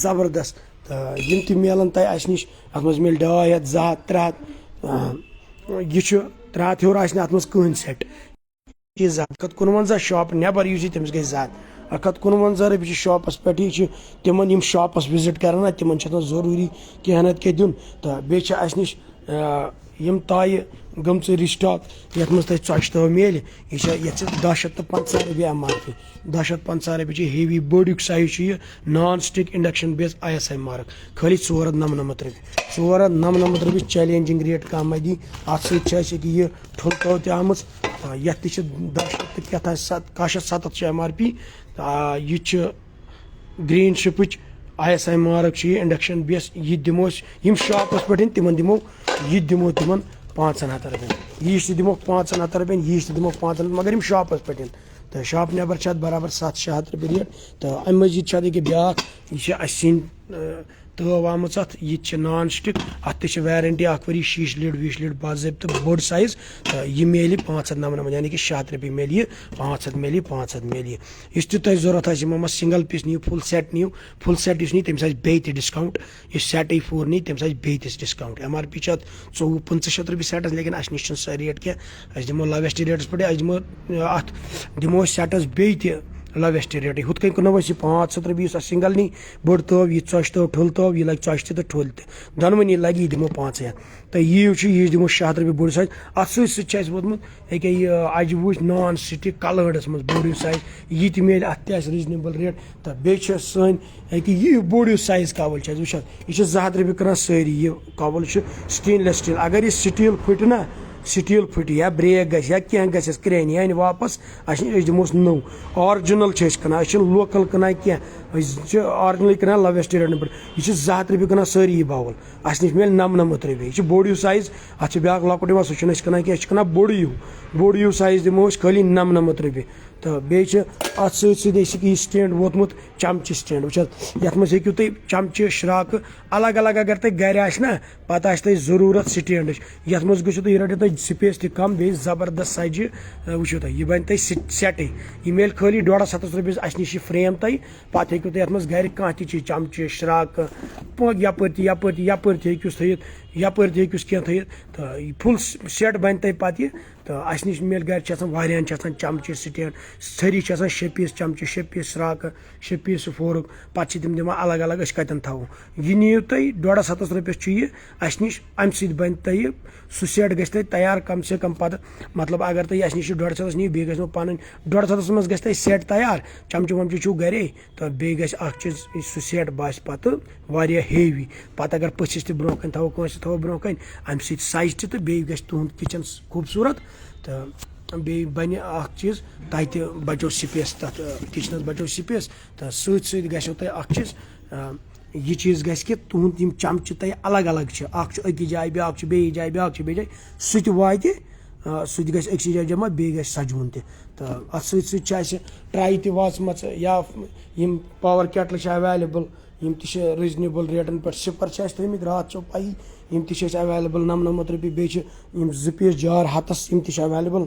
जबरदस्त तो यम मिलन तुम अस नश अत मिल 200 200 300 यह 3 ہیوٚر آسہِ نہٕ اَتھ منٛز کٕہٕنۍ سٮ۪ٹ یہِ زیادٕ 151 شاپ نٮ۪بر یُس یی تٔمِس گژھِ زیادٕ 151 رۄپیہِ چھِ شاپس پٮ۪ٹھ یہِ چھِ تِمن یِم شاپس وِزِٹ کران نا تِمن چھِ آسان ضروٗری کینٛہہ نتہٕ کینٛہہ دیُن تہٕ بیٚیہِ چھِ اَسہِ نِش یِم تایہِ گٔمژٕ رِسٹاک یَتھ منٛز تۄہہِ ژۄچہِ تٲو میلہِ یہِ چھِ یَتھ چھِ 1050 رۄپیہِ MRP 1050 رۄپیہِ چھِ ہیوی بٔڑیُک سایز چھُ یہِ نان سٹِک اِنڈکشن بیس ISI مارک خٲلی 499 رۄپیہِ 499 رۄپیہِ چیلینجِنگ ریٹ کانٛہہ ما دی اَتھ سۭتۍ چھِ اَسہِ یہِ ٹھُل تٲو تہِ آمٕژ یَتھ تہِ چھِ 10 تہٕ کیٛاہ تانۍ 7 چھِ MRP یہِ چھِ گرٛیٖن شِپٕچ ISI مارک چھُ یہِ اِنڈکشن بیس یہِ دِمو أسۍ یِم شاپس پٮ۪ٹھ تِمن دِمو یہِ دِمو تِمن 500 رۄپین یہِ تہِ دِمو 500 رۄپین یہِ تہِ دِمو 500 مگر یِم شاپس پٮ۪ٹھ تہٕ شاپ نٮ۪بر چھِ اتھ برابر 700-600 رۄپیہِ ریٹ تہٕ امہِ مٔزیٖد چھِ اتھ ییٚکیاہ بیٛاکھ یہِ چھِ اَسہِ سِنۍ تٲو آمٕژ اتھ یہِ تہِ چھِ نان سٹِک اتھ تہِ چھِ ویرنٹی 1 ؤری شیٖشہٕ لیٖڈ ویٖشہٕ لیٖڈ باضٲبطہٕ بوٚڑ سایز تہٕ یہِ میلہِ 599 یعنی کہِ 600 رۄپیہِ میلہِ یہِ 500 میلہِ 500 میلہِ یہِ یُس تہِ تۄہہِ ضروٗرت آسہِ یِمو منٛز سِنگل پیٖس نِیِو فُل سیٹ نِیِو فُل سیٹ یُس نی تٔمِس آسہِ بیٚیہِ تہِ ڈِسکاوُنٹ یُس سیٹٕے 4 نی تٔمِس آسہِ بیٚیہِ تہِ ڈِسکاوُنٹ MRP چھِ اتھ 2400-2500 رۄپیہِ سیٹس لیکن اَسہِ نِش چھِنہٕ سۄ ریٹ کینٛہہ أسۍ دِمو لویسٹ ریٹس پٮ۪ٹھ أسۍ دِمو اتھ دِمو أسۍ سیٹس بیٚیہِ تہِ لویسٹ ریٹٕے ہُتھ کٔنۍ کٕنو أسۍ یہِ 500 رۄپیہِ یُس اَسہِ سِنگل نی بٔڑ تٲو یہِ ژۄچہِ تٲو ٹھُل تٲو یہِ لگہِ ژۄچہِ تہِ تہٕ ٹھوٚل تہِ دۄنوٕنی لگہِ یہِ دِمو 500 تہٕ یہِ چھُ یہِ دِمو 600 رۄپیہِ بوٚڑ سایز اَتھ سۭتۍ سۭتۍ چھُ اَسہِ ووتمُت ییٚکیاہ یہِ اجہِ وٕچھ نان سٹِک کلٲڈس منٛز بوٚڑ ہیوٗ سایز یہِ تہِ میلہِ اَتھ تہِ آسہِ ریٖزنیبٕل ریٹ تہٕ بیٚیہِ چھِ سٲنۍ ییٚکیاہ یہِ بوٚڑ ہیوٗ سایز کَوٕل چھِ اَسہِ وٕچھ یہِ چھِ 200 رۄپیہِ کٕنان سٲری یہِ کَوٕل چھُ سٹین لیس سٹیٖل اگر یہِ سٹیٖل پھٕٹہِ نا سٹیٖل پھٕٹہِ یا برٛیک گژھِ یا کینٛہہ گژھٮ۪س کرٛینہِ یہِ اَنہِ واپس أسۍ دِموس نوٚو آرجِنل چھِ أسۍ کٕنان أسۍ چھِنہٕ لوکل کٕنان کینٛہہ أسۍ چھِ آرجِنلی کٕنان لویسٹ ریٹن پٮ۪ٹھ یہِ چھِ 200 رۄپیہِ کٕنان سٲری یہِ باوُل اَسہِ نِش میلہِ 99 رۄپیہِ یہِ چھُ بوٚڑ ہیوٗ سایز اَتھ چھُ بیٛاکھ لۄکُٹ یِوان سُہ چھِنہٕ أسۍ کٕنان کینٛہہ أسۍ چھِ کٕنان بوٚڑ ہیوٗ سایز دِمو أسۍ خٲلی 99 رۄپیہِ تہٕ بیٚیہِ چھِ اَتھ سۭتۍ سۭتۍ اَسہِ یہِ سٹینٛڈ ووتمُت چمچہِ سٹینٛڈ وٕچھ حظ یَتھ منٛز ہیٚکِو تُہۍ چمچہِ شراکہٕ الگ الگ اگر تۄہہِ گرِ آسہِ نا پتہٕ آسہِ تۄہہِ ضروٗرت سٹینٛڈٕچ یَتھ منٛز گٔژھِو تُہۍ یہِ رَٹہِ تۄہہِ سپیس تہِ کم بیٚیہِ زبردست سجہِ وٕچھِو تُہۍ یہِ بنہِ تۄہہِ سیٹٕے یہِ میلہِ خٲلی 150 رۄپیَس اَسہِ نِش یہِ فریم تۄہہِ پتہٕ ہیٚکِو تُہۍ یَتھ منٛز گرِ کانٛہہ تہِ چیٖز چمچہِ شراکہٕ یپٲرۍ تہِ یپٲرۍ تہِ ہیٚکِوس تھٲیِتھ یپٲرۍ تہِ ہیٚکِوس کینٛہہ تھٲیِتھ تہٕ فُل سیٹ بنہِ تۄہہِ پتہٕ یہِ تہٕ اَسہِ نِش میلہِ گرِ چھِ آسان واریاہن چھِ آسان چمچہِ سٹینٛڈ ژھٔری چھِ آسان 6 پیٖس چمچہِ 6 پیٖس شراکہٕ 6 پیٖس فورُک پتہٕ چھِ تِم دِوان الگ الگ أسۍ کتٮ۪ن تھاوو یہِ نِیِو تُہۍ 150 رۄپیَس چھُ یہِ اَسہِ نِش امہِ سۭتۍ بنہِ تۄہہِ سُہ سیٹ گژھِ تۄہہِ تیار کم سے کم پتہٕ مطلب اگر تُہۍ اَسہِ نِش 150 نِیِو بیٚیہِ گژھنو پنٕنۍ 150 منٛز گژھِ تۄہہِ سیٹ تیار چمچہِ ومچہِ چھُو گرے تہٕ بیٚیہِ گژھِ اکھ چیٖز سُہ سیٹ باسہِ پتہٕ واریاہ ہیوی پتہٕ اگر پٔژھِس تہِ برونٛہہ کنہِ تھاوو کٲنٛسہِ تھاوو برونٛہہ کنہِ امہِ سۭتۍ سجہِ تہِ تہٕ بیٚیہِ گژھِ تُہُنٛد کِچن خوٗبصوٗرت تہٕ بیٚیہِ بنہِ اکھ چیٖز تۄہہِ تہِ بچو سپیس تتھ کِچنس بچو سپیس تہٕ سۭتۍ سۭتۍ گژھیو تۄہہِ اکھ چیٖز یہِ چیٖز گژھِ کہِ تُہُنٛد یِم چمچہِ تۄہہِ الگ الگ چھِ اکھ چھُ أکِس جایہِ بیٛاکھ چھُ بیٚیِس جایہِ بیٛاکھ چھُ بیٚیِس جایہِ سُہ تہِ واتہِ سُہ تہِ گژھِ أکسٕے جایہِ جمع بیٚیہِ گژھِ سجوُن تہِ تہٕ اتھ سۭتۍ سۭتۍ چھِ اَسہِ ٹراے تہِ واژمژ یا یِم پاور کیٹلہٕ چھِ ایویلیبل یِم تہِ چھِ ریٖزنیبٕل ریٹن پٮ۪ٹھ سِپر چھِ اَسہِ تھٲیمٕتۍ راتھ چھو پایی یِم تہِ چھِ اَسہِ ایویلیبل 99 رۄپیہِ بیٚیہِ چھِ یِم 2 پیٖس جار ہتس یِم تہِ چھِ ایویلیبل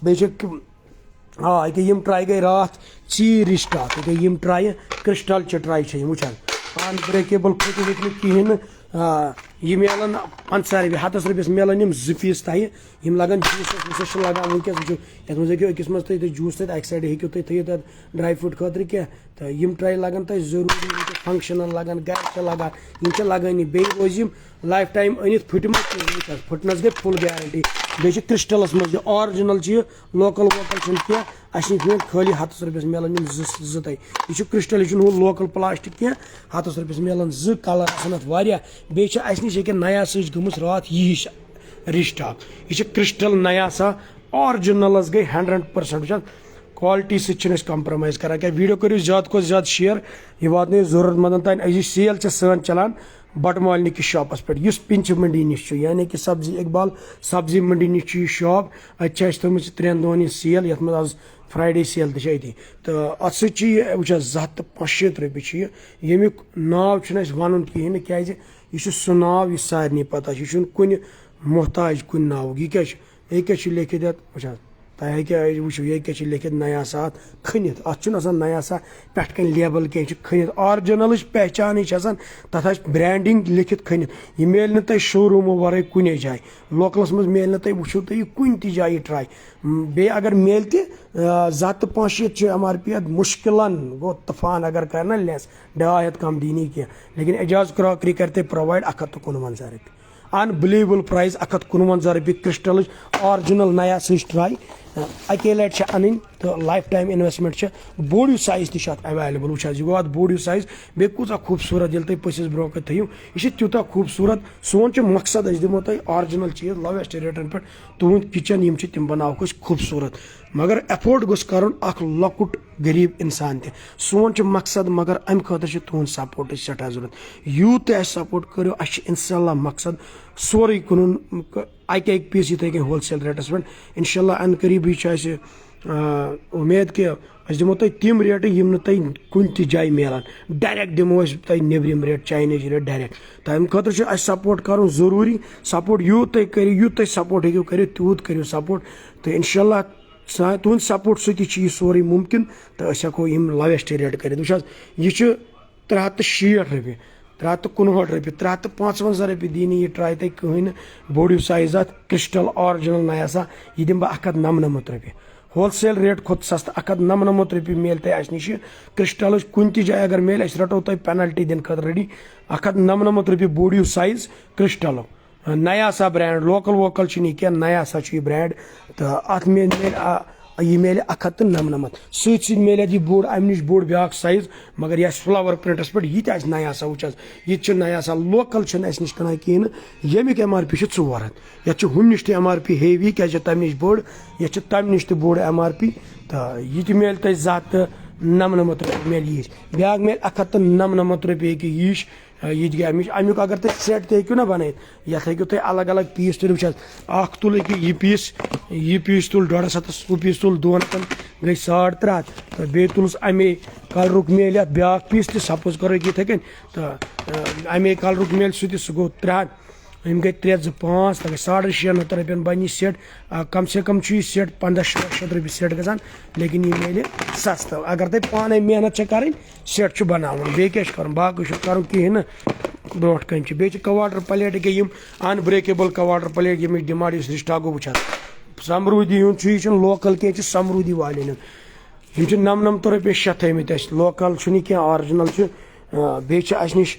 بیٚیہِ چھِ ییٚکیاہ یِم ٹراے گٔے راتھ ژیٖرۍ سٹاک ییٚکیاہ یِم ٹرایہِ کرسٹل چہِ ٹراے چھِ یِم وٕچھ حظ انبریکیبل پھٕٹہِ وٕٹہِ نہٕ کِہینۍ نہٕ یہِ میلان 50 رۄپیہِ 100 رۄپیَس میلان یِم 2 پیٖس تۄہہِ یِم لگان جوٗسس ووٗسس چھِ لگان ؤنکیٚس وٕچھِو یَتھ منٛز ہیٚکِو أکِس منٛز تھٲیِتھ جوٗس تھٲیِتھ اَکہِ سایڈٕ ہیٚکِو تُہۍ تھٲیِتھ اَتھ ڈراے فرٛوٗٹ خٲطرٕ کینٛہہ تہٕ یِم ٹراے لگان تۄہہِ ضروٗری وٕنکیٚس فنٛگشنن لگان گرِ چھِ لگان یِم چھِ لگٲنی بیٚیہِ روزِ یِم لایف ٹایم أنِتھ پھٕٹمٕتۍ کینٛہہ پھٕٹنس گٔے فُل گیرنٹی بیٚیہِ چھِ کرسٹلس منٛز یہِ آرجِنل چھِ یہِ لوکل ووکل چھُنہٕ کینٛہہ اَسہِ نِش میلہِ خٲلی 100 رۄپیَس میلان یِم زٕ تۄہہِ یہِ چھُ کرسٹل یہِ چھُنہٕ ہُہ لوکل پلاسٹِک کینٛہہ 100 رۄپیَس میلان 2 کلر آسان اتھ واریاہ بیٚیہِ چھِ اَسہِ نِش ییٚکیاہ نیاسٕچ گٔمٕژ راتھ یہِ ہِش رِسٹاک یہِ چھِ کرسٹل نیاسا آرجِنلس گٔے 100% وٕچھ کالٹی سۭتۍ چھِنہٕ أسۍ کمپرمایز کران کینٛہہ ویٖڈیو کٔرِو زیادٕ کھۄتہٕ زیادٕ شِیر یہِ واتنٲیِو ضروٗرت مندن تانۍ أزِچ سیل چھِ سٲنۍ چلان بٹہٕ مالنہِ کِس شاپس پٮ۪ٹھ یُس پِنچہِ منڈی نِش چھُ یعنی کہِ سبزی اقبال سبزی منڈی نِش چھُ یہِ شاپ اَتہِ چھِ اَسہِ تھٲومٕژ 3 دۄہن یہِ سیل یَتھ منٛز آز فرٛایڈے سیل تہِ چھِ أتی تہٕ اَتھ سۭتۍ چھِ یہِ وٕچھ حظ 275 رۄپیہِ چھُ یہِ ییٚمیُک ناو چھُنہٕ اَسہِ وَنُن کِہینۍ نہٕ کیازِ یہِ چھُ سُہ ناو یُس سارنٕے پتہ چھُ یہِ چھُنہٕ کُنہِ محتاج کُنہِ ناوُک یہِ کیاہ چھُ یہِ کیاہ چھُ لیکھِتھ یَتھ وٕچھ حظ तुम हे वो ये लिखित नया सा खनित अत नया सा पे लेबल कह खनित ऑरिजिनल पहचान तथा ब्रांडिंग लिखित खनित यह मिल न तुम शोरूमो वर कुने जाए लोकलस मज मिल न तुम वो तुम कुन ति जाए ट्राई बे अगर मिल त 5 MRP मुश्किलन गो तूफान अगर करना लेस 2.5 कम दी कह लेकिन एजाज क्रॉकरी करते provide 151 rupee unbelievable price 151 rupee crystal original नया सच ट्राई अके लट अन तो लाइफ टाइम इन्वेस्टमेंट बोड़ साइज तक अवेलेबल वो गो अत बोड़ साइज बे कूचा खूबसूरत ये तुम पसिस ब्रो थो यह तूत खूबसूरत सोन मकसद दिमो तुम ऑरिजिनल चीज लोवेस्ट रेटन पे तुंद किचन तम बनाव खूबसूरत मगर एफोर्ड गोस कर लकुट गरीब इंसान त सोन मकसद मगर अम खतर तुंद सपोर्ट सठा जरूरत यूत सपोर्ट करो इंशाल्लाह मकसद सोरे कुन अक पीस ये होलसेल रेटस पे इंशाल्लाह अन करीबी उम्मीद कि दिमो तुम रेट यम तुम कुन ति जाए मिलान डायरेक्ट दिमो तुम नेबरिम रेट चाइनीज रेट डायरेक्ट तम खतर सपोर्ट कर जरूरी सपोर्ट यूत तुम सपोर्ट हेकू कर तूत करो सपोर्ट तो इंशाल्लाह तुंद सपोर्ट सह सोरे मुमकिन तो हको लोवेस्ट रेट कर यह 360 रपी 359 रपी 355 रपी दी यह ट्राई तुम कहें बोड़ साइज अत क्रिस्टल ऑरिजिनल नया सा यह दिम बह 199 रपी होलसेल रेट खुद सस्त 199 रपी मिल तुम अस नश क्रिस्टल कुन ति जाए अगर मिल रटो तुम पेनल्टी दिन खतर रेडी 199 रपी बोड़ साइज क्रिस्टल नया सा ब्रांड लोकल वोकल क्या नया सा ब्रांड तो अत मिल यह मिले 199 सत मिले यह बोड़ अम नश बोड़ ब्या साइज मगर यह फ्लावर प्रिंटस पे यह नया सा वो यह नया सा लोकल अस नश कह कहें यमिक MRP 4 हथ ये हम नश MRP हेवी क्या तम नश बोड़ ये तम नश बोड़ MRP तो यह मिल तुम 299 रपी मिल यीश ब्या मिल 199 रपी कि यीश ये अमुक अगर तुम सेट तू ना बन ये हेकू तुम अलग अलग पीस तुल तुल यह पीस तुल 150 वो पीस तुल 200 गई 350 तो बे तुलस अमे कलरुक मिल ब्या पीस सपोज करो ये कन तो अमे कलरुक मिल सह गो 300 हम गई 3 2 5 तो 650 रपन बन सेट कम से कम यह सेट 1500 रपी सेट गसान लेकिन यह मिले सस्त अगर तुम पाने मेहनत कर सेट बना बे क्या कर बाकी कर कहें ब्रोट कन बे कवाटर प्लेट के अनब्रेकेबल कवाटर प्लेट ये डिमांड रिस्टागो वो समरूदी हूँ लोकल कह समरूदी वाले 99 रपी 6 थमित लोकल क्या ऑरिजिनल बे अस नश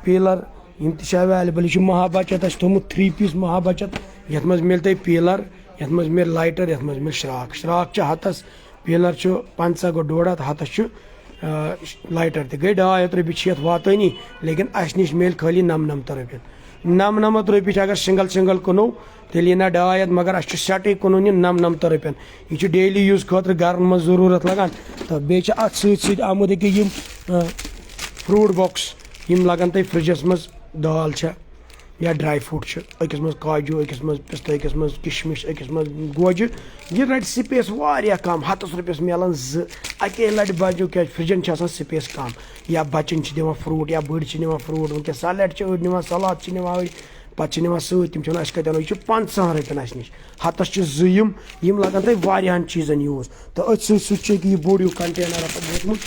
पीलर यम अवेलेबल यह महाबचत थोमुत 3 पीस महाबचत ये मिल तुम पीलर ये मिल लाइटर ये मिल श्राक हथस पीलर 50 गो 150 हथस लाइटर तो गई 200 रपी ये वातनी लेकिन अस नश मिल खाली 99 रपी 99 रपी अगर सिंगल कनो तेल ना 200 मगर अस सेटे कुन 99 रपन यह डेली यूज खतर घर मज जरूरत लगान तो बे अत सत आमुद कि फ्रूट बॉक्स लगन तुम फ्रिजस मज दाल या ड्राई फ्रूट अकिस मज काजू अकिस मज पिस्ता अकिस मज किशमिश अकिस मज गोजु यह रट स्पेस वारिया कम 100 रपीस मिलान अके लट बजो क्या फ्रिजन स्पेस कम या बचन दिवान फ्रूट या बड़ निवान फ्रूट वनकस सलाड अड़ निवान सलाद निवान अड़ पे निवान सत तम कतन यह 50 रपन अस नश हथस यम लगन तुम वारियान चीजन यूज तो अथ सह यह बोड़ कंटेनर वोतमुत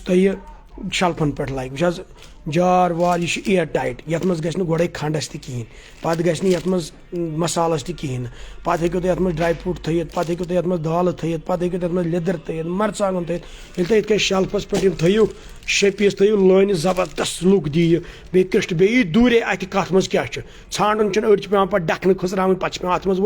तुह शल्फन पे लगे वो जार वार यह एयर टाइट ये मज गो गोड़े खंडस तहन पे गत मसालस तहन पे हेकू तुम ड्राई फ्रूट थत पे हेकू तुम दाल थत पे हेकू तुम लिदर थत मरचांगन थत ये तुम शेल्फस पे थो 6 पीस थो लान जबरदस्त लुक दी बे क्रिस्ट बे दूरे अत कत मज क्या छान अड़ पे पे डखन खसरावन पे पे अत मज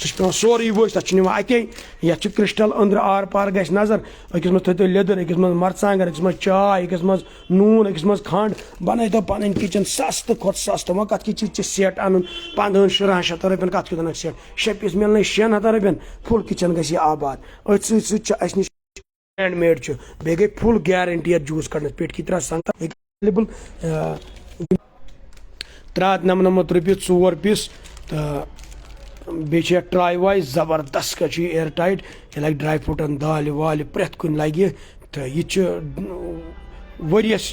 सह सोरे वो तक अके ये क्रिस्टल अंदर आर पार गि नजर अकिस मज थो लिदर अकिस मज मरचांगन अकिस मज चाय अकिस मज नून अकिस मज खंड बन तो पन किचन सस्त खुद सस्त वो कत चीज सेट अन 1500 रपन कत क्यों सेट 6 पीस मिलने 600 रपन फुल किचन गि आबाद अथ सत नश हैंड मेड बे गई फुल गारंटी अ जूस कड़न पे की 3 संग अवेलेबल 399 रपी 4 पीस तो बे ट्राई वाइज जबरदस्त एयर टाइट यह लगे ड्राई फ्रूटन दाल वाल प्रेथ कुन लगे तो यह वरियस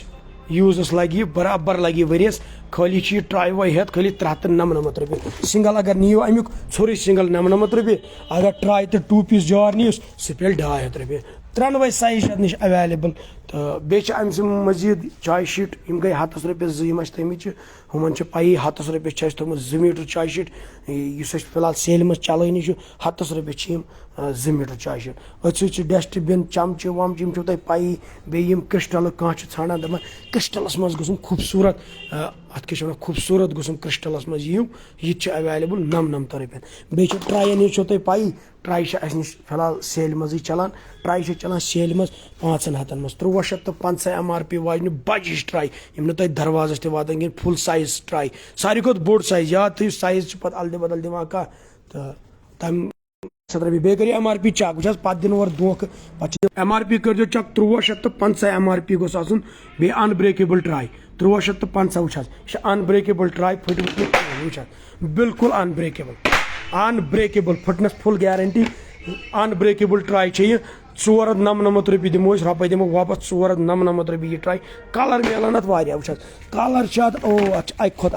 यूजस लगे बराबर लगे वरियस खाली ट्राई वाई हेत खाली 399 रुपये सिंगल अगर नियो अमुक छोरी सिंगल 99 रुपये अगर ट्राई तो 2 पीस जार नियो सह पे 250 रुपये त्रोनवे साइज नश अवेलेबल तो बेच मजीद चाय शीट गई 100 रुपये जम तमिच हुमन पाई 100 रुपये थोमुत 2 मीटर चाय शीट इस फिलहाल सेल मज चलानी 100 रुपये 2 मीटर चाय शीट अथ डस्टबिन चमचे वमचे तुम पाई बेम क्रिस्टल कह ाना दपान क्रिस्टलस मज गुम खूबसूरत अत क्या खूबसूरत गुम क्रिस्टलस मज यह अवेलेबल 99 रुपये बे ट्राइन यह तुम पाई ट्राई नश फिलहाल सेल मज चलान ट्राई चलान सेल मज 500 मज 350 MRP वाजन बजिश ट्राई यम तुम दरवाजस ते वातान कह फुल साइज ट्राई सारी खुद बोड़ साइज याद थो साइज पे अलद बदल दिवान कह तो तम रुपये बे कर MRP चक वह पे दिन और धोख MRP कर चक 350 MRP गोस आसन बे अनब्रेकेबल ट्राई 350 वह अनब्रेकेबल ट्राई फुट वह बिल्कुल अनब्रेकेबल फुटनस फुल गारंटी अनब्रेकेबल ट्राई 499 रुपये दिमो रुपये दिमो वापस 499 रुपये यह ट्राई कलर मिलान अत वह कलर ओ अक खुद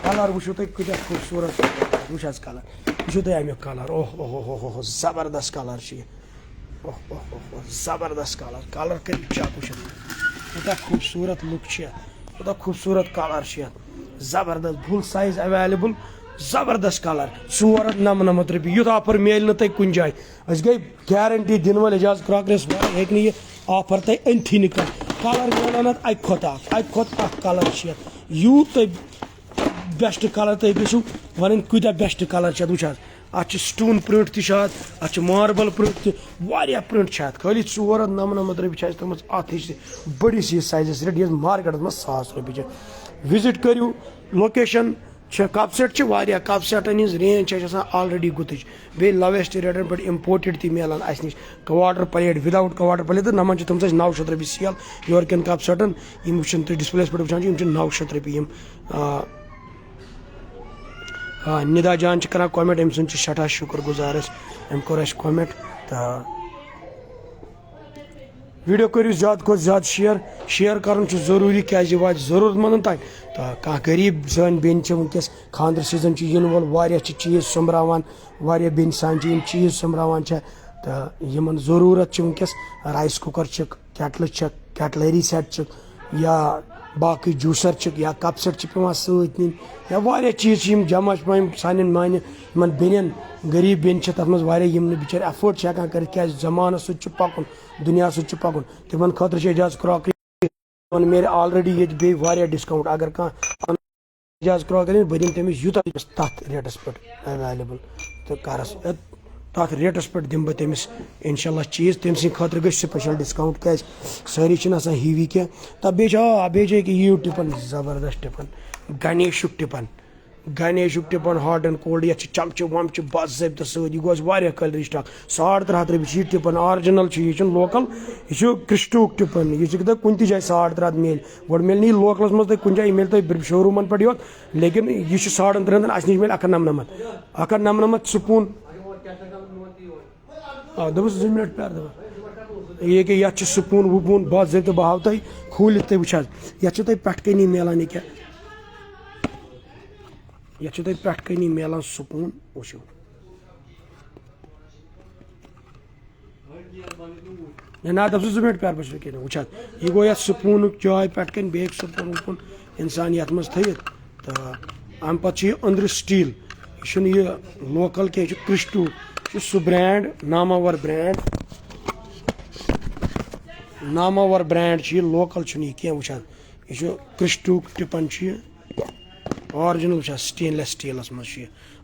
कलर वो तुम कूत खूबसूरत वह कलर यह अमुक कलर ओह ओह ओह जबरदस्त कलर ओह ओह जबरदस्त कलर कलर कर चक वो खूबसूरत लुक वो खूबसूरत कलर जबरदस्त फुल साइज अवेलेबल जबरदस्त कलर 499 रुपये युथ ऑफर मिल ना तुम कुछ जाए गई गारंटी दिन वाल एजाज क्रॉकरस हे ऑफर तुम अनथी निकल कलर मिलान अक खुद कलर यू तुम बेस्ट कलर तुम गो वन कूत बेस्ट कलर वह अत स्टोन प्रिंट तत मार्बल प्रिंट तह प्रिंट खाली 499 रुपये तुम अत बड़िस साइजस रेट मार्केट में 100 रुपये विजिट करू लोकेशन कप सेट कप सेटन हज रेंज ऑलरेडी गुत बे लोवेस्ट रेटन पे इम्पोर्टेड ती मिलान अस नश quarter plate without quarter plate तो नमन तुम 900 रुपये सेल योर कन कप सेटन तुम डिस्प्ले पे वुचान 900 रुपये निदा जान कर कमेंट अम सुन सठा शुक्र गुजार अम कोर कमेंट तो वीडियो करू ज्यादा खुद ज्यादा शेयर कर जरूरी क्या वा जरूरतमंदन तक तो कह गरीब सान बेन वनकस खानदर सीजन इन वोल चीज़ सोमरान बेन सान चीज़ सोमरान तो इन जरूरत वनकस rice cooker kettle cutlery set या बाकी जूसर या कप सेट पे सत नीन या वारिया चीज़ जमा सान मान इन बेन गरीब बेन तथ मज बिचार एफोर्ड हेकान कर क्या जमान पकुन दुनिया सत पकुन तिमन खतर एजाज क्रॉकरी मेरे ऑलरेडी ये बे डिस्काउंट अगर कह एजाज क्रॉकरी बह दिन तमिस यूत तथ रेटस पे अवेलेबल तो करस तथ रेटस पे दिम बह तमिस इंशाल्लाह चीज़ तम सद खतर गई स्पेशल डिस्काउंट क्या सारी हीवी क्या तब बे यू टिपन जबरदस्त टिपन गणेशुक टिपन हॉट एंड कोल्ड ये चमचे वमचे बाज़ाब्त सत यह कलर स्टॉक 350 रुपये टिपन ऑरिजिनल यह लोकल यह क्रिस्टूक टिपन यह कुन जाए 350 मिल गोड मिल नी लोकलस मज कुछ जाए मिल तुम शोरूमन पे योत लेकिन यह 350 अस नश मिल 199 स्पून दस 2 मिनट प्यार ये कि ये स्पून वपून बाज़ाब्त बह हाव तुम खोल वह ये पे कनी मिलान क्या यह तुम पे कनी मिलान स्पून वो ना दप 2 मिनट प्यार बस वो यह गो स्पून चाय पे कन बे स्पून वपून इंसान ये मज थी तो अम पे अंदर स्टील यह लोकल क्या क्रिस्टू सह ब्रांड नामावर ब्रांड यह लोकल यह क्या वो यह क्रिस्टू टिपन ऑरिजिनल स्टेनलेस स्टीलस मज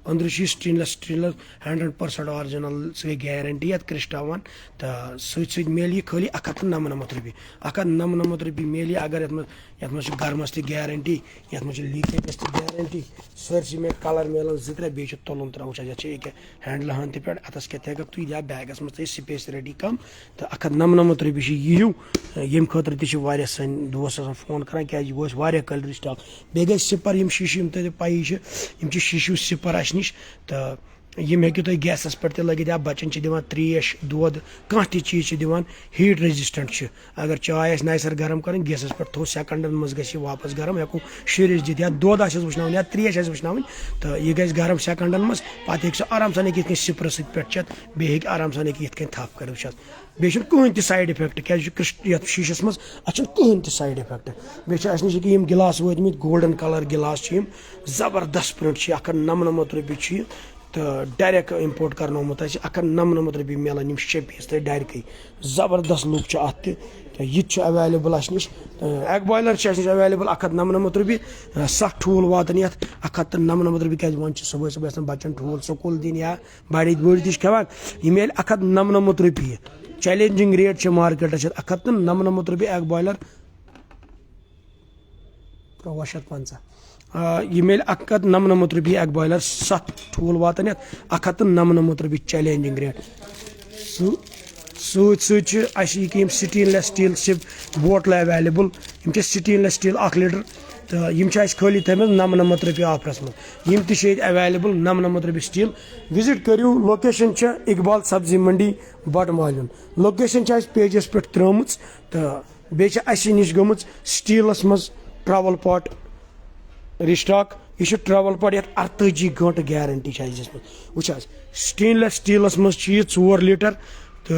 अंदर स्टेनलेस 100% ऑरिजिनल सह गारंटी ये क्रिस्टावान तो सत मिल यह खाली 199 रुपये 199 रुपये मिल अगर ये गर्मस तह गारंटी ये लीकेज गारंटी सरसी में कलर मिलान 2-3 बे तुलन त्रा वो ये हैंडल हन पे अतस क्या तक तु या बैगस मज स्पेस रेडी कम तो 199 रुपये यू ये खतर तह सन दोस्त फोन कर क्या कलर स्टॉक बे गई सिपर शीशु तुम पाई शीशु सिपर अस नश तो यम हेकियो तुम गैसस पे लगित या बच्चन दिवान त्रेश दोद कह चीज दिवान हीट रेजिस्टेंट अगर चाय आस नए सर गर्म कर गैसस पे थो सेकंडन मज ग वापस गर्म हेको शुरिस दित या दोद आस वुचन या त्रेश आस वुचन तो यह ग गर्म सेकंडन मज पे सह आराम सान ये सिपर पे चत बे आराम सान ये थप कर बे कहन त साइड इफेक्ट क्या शीशस मज अत कहन त साइड इफेक्ट बे नश गिलास वतमित गोल्डन कलर गिलास जबरदस्त प्रिंट 199 रुपये तो डायरेक्ट इम्पोर्ट करनोमुत 199 रुपये मिलान 6 पीस तो डायरेक्ट जबरदस्त लुक अत तो यह अवेलेबल अस नश एग बॉयलर अवेलेबल 199 रुपये सख ठूल वातन ये 199 रुपये क्या वो सुबह सुबह बच्चन ठूल स्कूल दिन या बड़ी बड़ी तक खेवान यह मिल 199 रुपये चैलेंजिंग रेट मार्केट 199 रुपये एग बॉयलर 350 यह मिल 199 रुपये एग बॉयलर 7 ठूल वातन 199 रुपये challenging rate sixteen stainless steel bottle available stainless steel 1 litre तो यम खाली थमें 99 रुपये ऑफरस में यम अवेलेबल 99 रुपये स्टील विजिट करू लोकेशन इकबाल सब्जी मंडी बटमालन लोकेशन पेजस पे त्रम तो बे नश गम स्टीलस मज ट्रैवल पॉट रिस्टॉक यह ट्रैवल पॉट ये 48 घंटे गारंटी वो स्टेनलेस स्टीलस मज 4 लीटर तो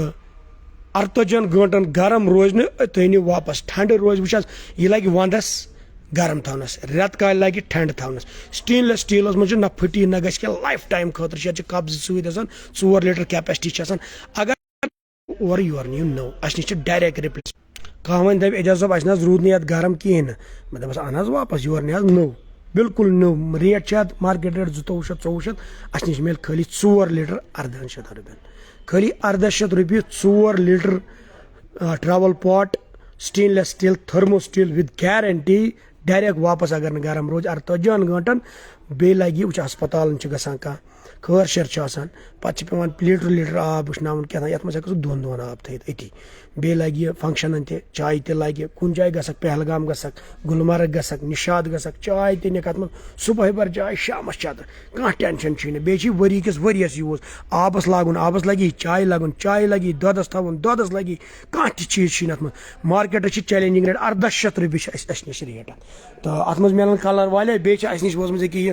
48 घंटन गर्म रोज तुम वापस ठंड रोज वो यह लगे वंदस गर्म थवनस रेत काल लगे ठंड थवनस स्टेनलेस स्टीलस मज ना फटी ना गि लाइफ टाइम खतर कब्ज सत 4 लीटर कैपेसिटी अगर और योर नी नो अस नश डायरेक्ट रिप्लेस कह वन दप एजाज साहब अस रूद नी गर्म कहें मैं दपस अन वापस योर नी नो बिल्कुल नो रेट मार्केट रेट 2200 अस नश मिल खाली 4 लीटर 1800 रुपये खाली 1800 रुपये 4 litre travel pot stainless steel thermo steel with guarantee direct वापस अगर न गर्म रोज 48 घंटन बे लगे वो अस्पताल गसान कह खर शर पे पेवान लीटर आब वुचन क्या ये मज 2 दोन आब थी अति बे लगे फंक्शन चाय ते लगे कुन जाए गसक पहलगाम गसक गुलमर्ग गसक निशाद गसक चाय ते निक अत सुबह बर चाय शाम चत कह टेंशन बे वरी किस वरियस यूज आबस लागुन आबस लगी चाय लगुन चाय लगी दोदस थवन दोदस लगी कह चीज अत मार्केट चैलेंजिंग रेट 1800 रुपये नश रेट तो अत मिलान कलर वाले बे नश वोजम कि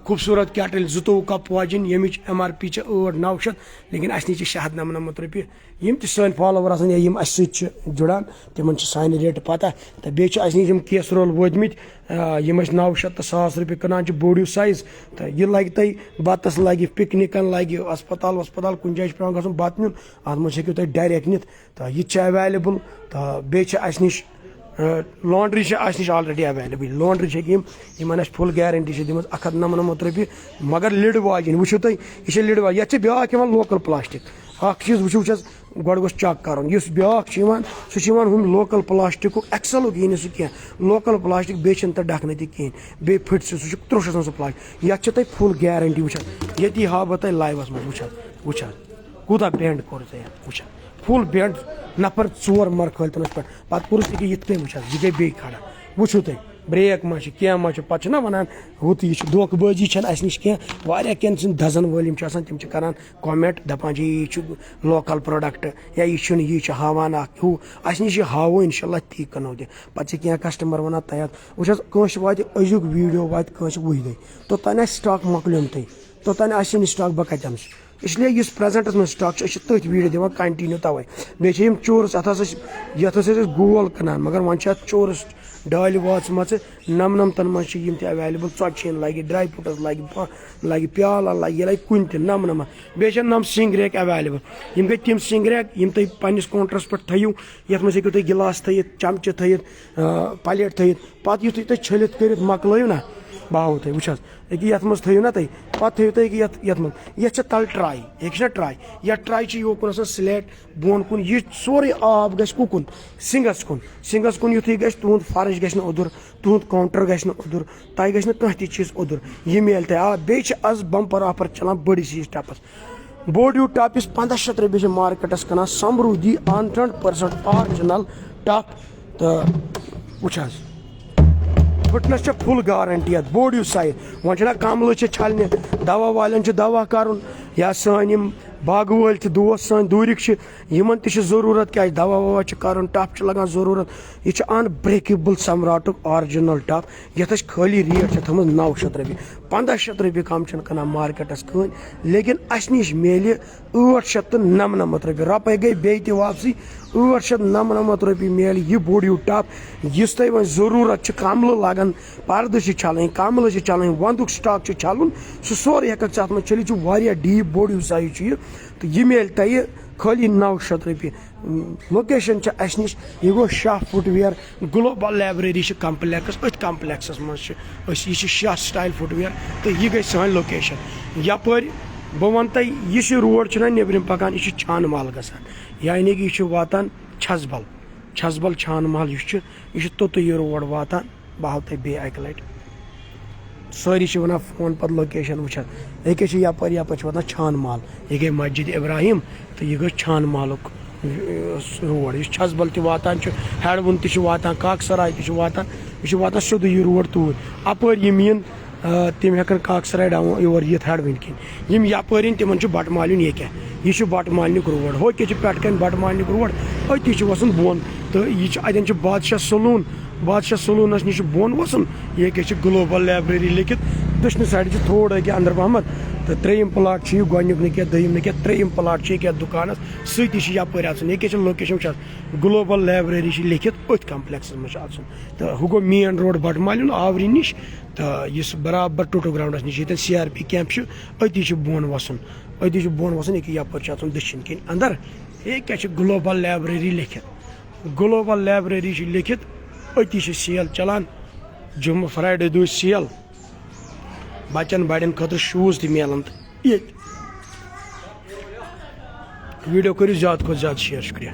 खूबसूरत कैटल 2 कप वाजिन यमिच MRP 800-900 लेकिन अस नश 699 रुपये यम सन फॉलोवर आसान या जुड़ान तिमन सान रेट पता तो बे नश केस रोल वोतमित यम 900 तो 1000 रुपये कनान बोडियो साइज तो यह लगे तुम बतस लगे पिकनिकन लगे अस्पताल वस्पताल कुन जाए पे गो बत नुन अत मज हेको तुम डायरेक्ट नित तो यह अवेलेबल तो बे नश लॉन्ड्री नश ऑलरेडी अवेलेबल लॉन्ड्री इन फुल गारंटी दिम 199 रुपये मगर लिड वाजिन वो तुम यह लिड वाज ये ब्या लोकल प्लास्टिक चीज वो गोड गोस चेक कर ब्या सह लोकल प्लास्टिक एक्सल यी सह क्या लोकल प्लास्टिक बे डखन तह बे फट सह त्रुश सह प्लास्टिक ये तुम फुल गारंटी वो ये हा बह तुम लाइवस मज वो कूता बेंड कोर वो फुल बेंड नफर 4 मर खल तनस पे कोर्स ये वो यह गई खड़ा वो तुम ब्रेक मा क्या पे वन हुत यह धोखबाजी अस नश क्या दजन वाल तम करान कमेंट दपान यह लोकल प्रोडक्ट या यह हावान हूँ अस नश हावो इंशाल्लाह ती कनो पे क्या कस्टमर वन तैयार वो वात अजुक वीडियो वात वही दे तो तन स्टॉक मकलियम तो तन स्टॉक बह कत इसलिए इस प्रेजेंटस में स्टॉक तथ वीडियो दिवान कंटिन्यू तवे बे चोरस ये गोल कनान मगर वन चोरस डाल वाम 99 मज अवेलेबल ोचन लगे ड्राई फ्रूटस लगे प्याला लगे लगे कुन त 99 बे नम सिंग रैक अवेलेबल गई तम सिंग रैक तुम पन्नस काउंटरस पे थो ये मज हेको तुम गिलास थी चमचे थी प्लेट थी पे यु तुम छलित कर मकलो ना बाहो तुम वो ये मज थो ना तुम पे थो तुम ये तल ट्राई ये ट्राई यह ट्राई योकुन स्लेट बोन कुन यह सोरे आब गस कुकुन सिंगस कुन युथ गस तुंद फर्श गस ओदुर तुंद काउंटर गस ओदुर तह गस कह चीज ओदुर यह मिल तह आ बे आज बम्पर ऑफर चलान बड़ी चीज टपस बोडियो टॉपिस 1500 रुपये मार्केटस कना समृद्धि 100% ऑरिजिनल टॉप तो वो फिटनेस फुल गारंटी अत बोडियो साइड वो कमल छलने दवा वाले दवा कर या सन बाग वल दोस्त सन दूरिक जरूरत क्या दवा ववा कर टफ लगान जरूरत यह अनब्रेकेबल सम्राट ऑरिजिनल टफ ये खाली रेट थम 900 रुपये 1500 रुपये कम कना मार्केटस कहन लेकिन अस नश मेल 899 रुपये रुपये गई बे वापसी 899 रुपये मेल यह बोडियो टफ इस तुम वो जरूरत कमल लगन पर्द छलन कमल छलन वंदुक स्टॉक छलन सह सोरे हेक अत चलित डीप बोडियो साइज तो यह मेल तय खाली 900 रुपये लोकेशन अस नश यह गो Shah footwear global library complex अथ कम्प्लेक्सस मज यह शाह स्टाइल फुटवेयर तो यह गई सान लोकेशन यपर बह वन तह यह रोड नबरम पकान यह छान महल गसान यानी कि यह वातान छजबल छान महल यह तोत यह रोड वातान बह हाव तह बे अक लट सारी वन फोन पर लोकेशन वुचान यह यपर वातान छान महल यह गई मस्जिद इब्राहिम तो यह गई छान महलुक रोड यह छजबल वातान हेडवन तवातान काकसराय तवातान सोद यह रोड तूर अपर यम इन तम हेकन काकसराय डाउन योर ये हेडवन किन यम यपर तिम बटमालन ये क्या यह बटमालनुक रोड हो क्या पे कन बटमालनुक रोड अति वसन बोन तो यह अतन बादशाह सलूनस नश बोन वसन ये क्या ग्लोबल लाइब्रेरी लिखित दक्षिण साइड थोड़ा क्या अंदर पहमत तो त्रेयम प्लाट गोनिक न क्या दयम न क्या त्रेयम प्लाट क्या दुकान सती यपर ये क्या लोकेशन ग्लोबल लाइब्रेरी लिखित अथ कम्प्लेक्स मज तो हु गो मेन रोड बटमालन आवरी नश तो इस बराबर टोटो ग्राउंडस नश ये CRP कैंप अति बोन वसन ये यपर दक्षिण किन अंदर ये क्या ग्लोबल लाइब्रेरी लिखित अति सेल चलान जुम्म फ्राइडे दो सेल बचन बड़न खतर शूज तह मिलान ये वीडियो करो ज्यादा शेयर शुक्रिया।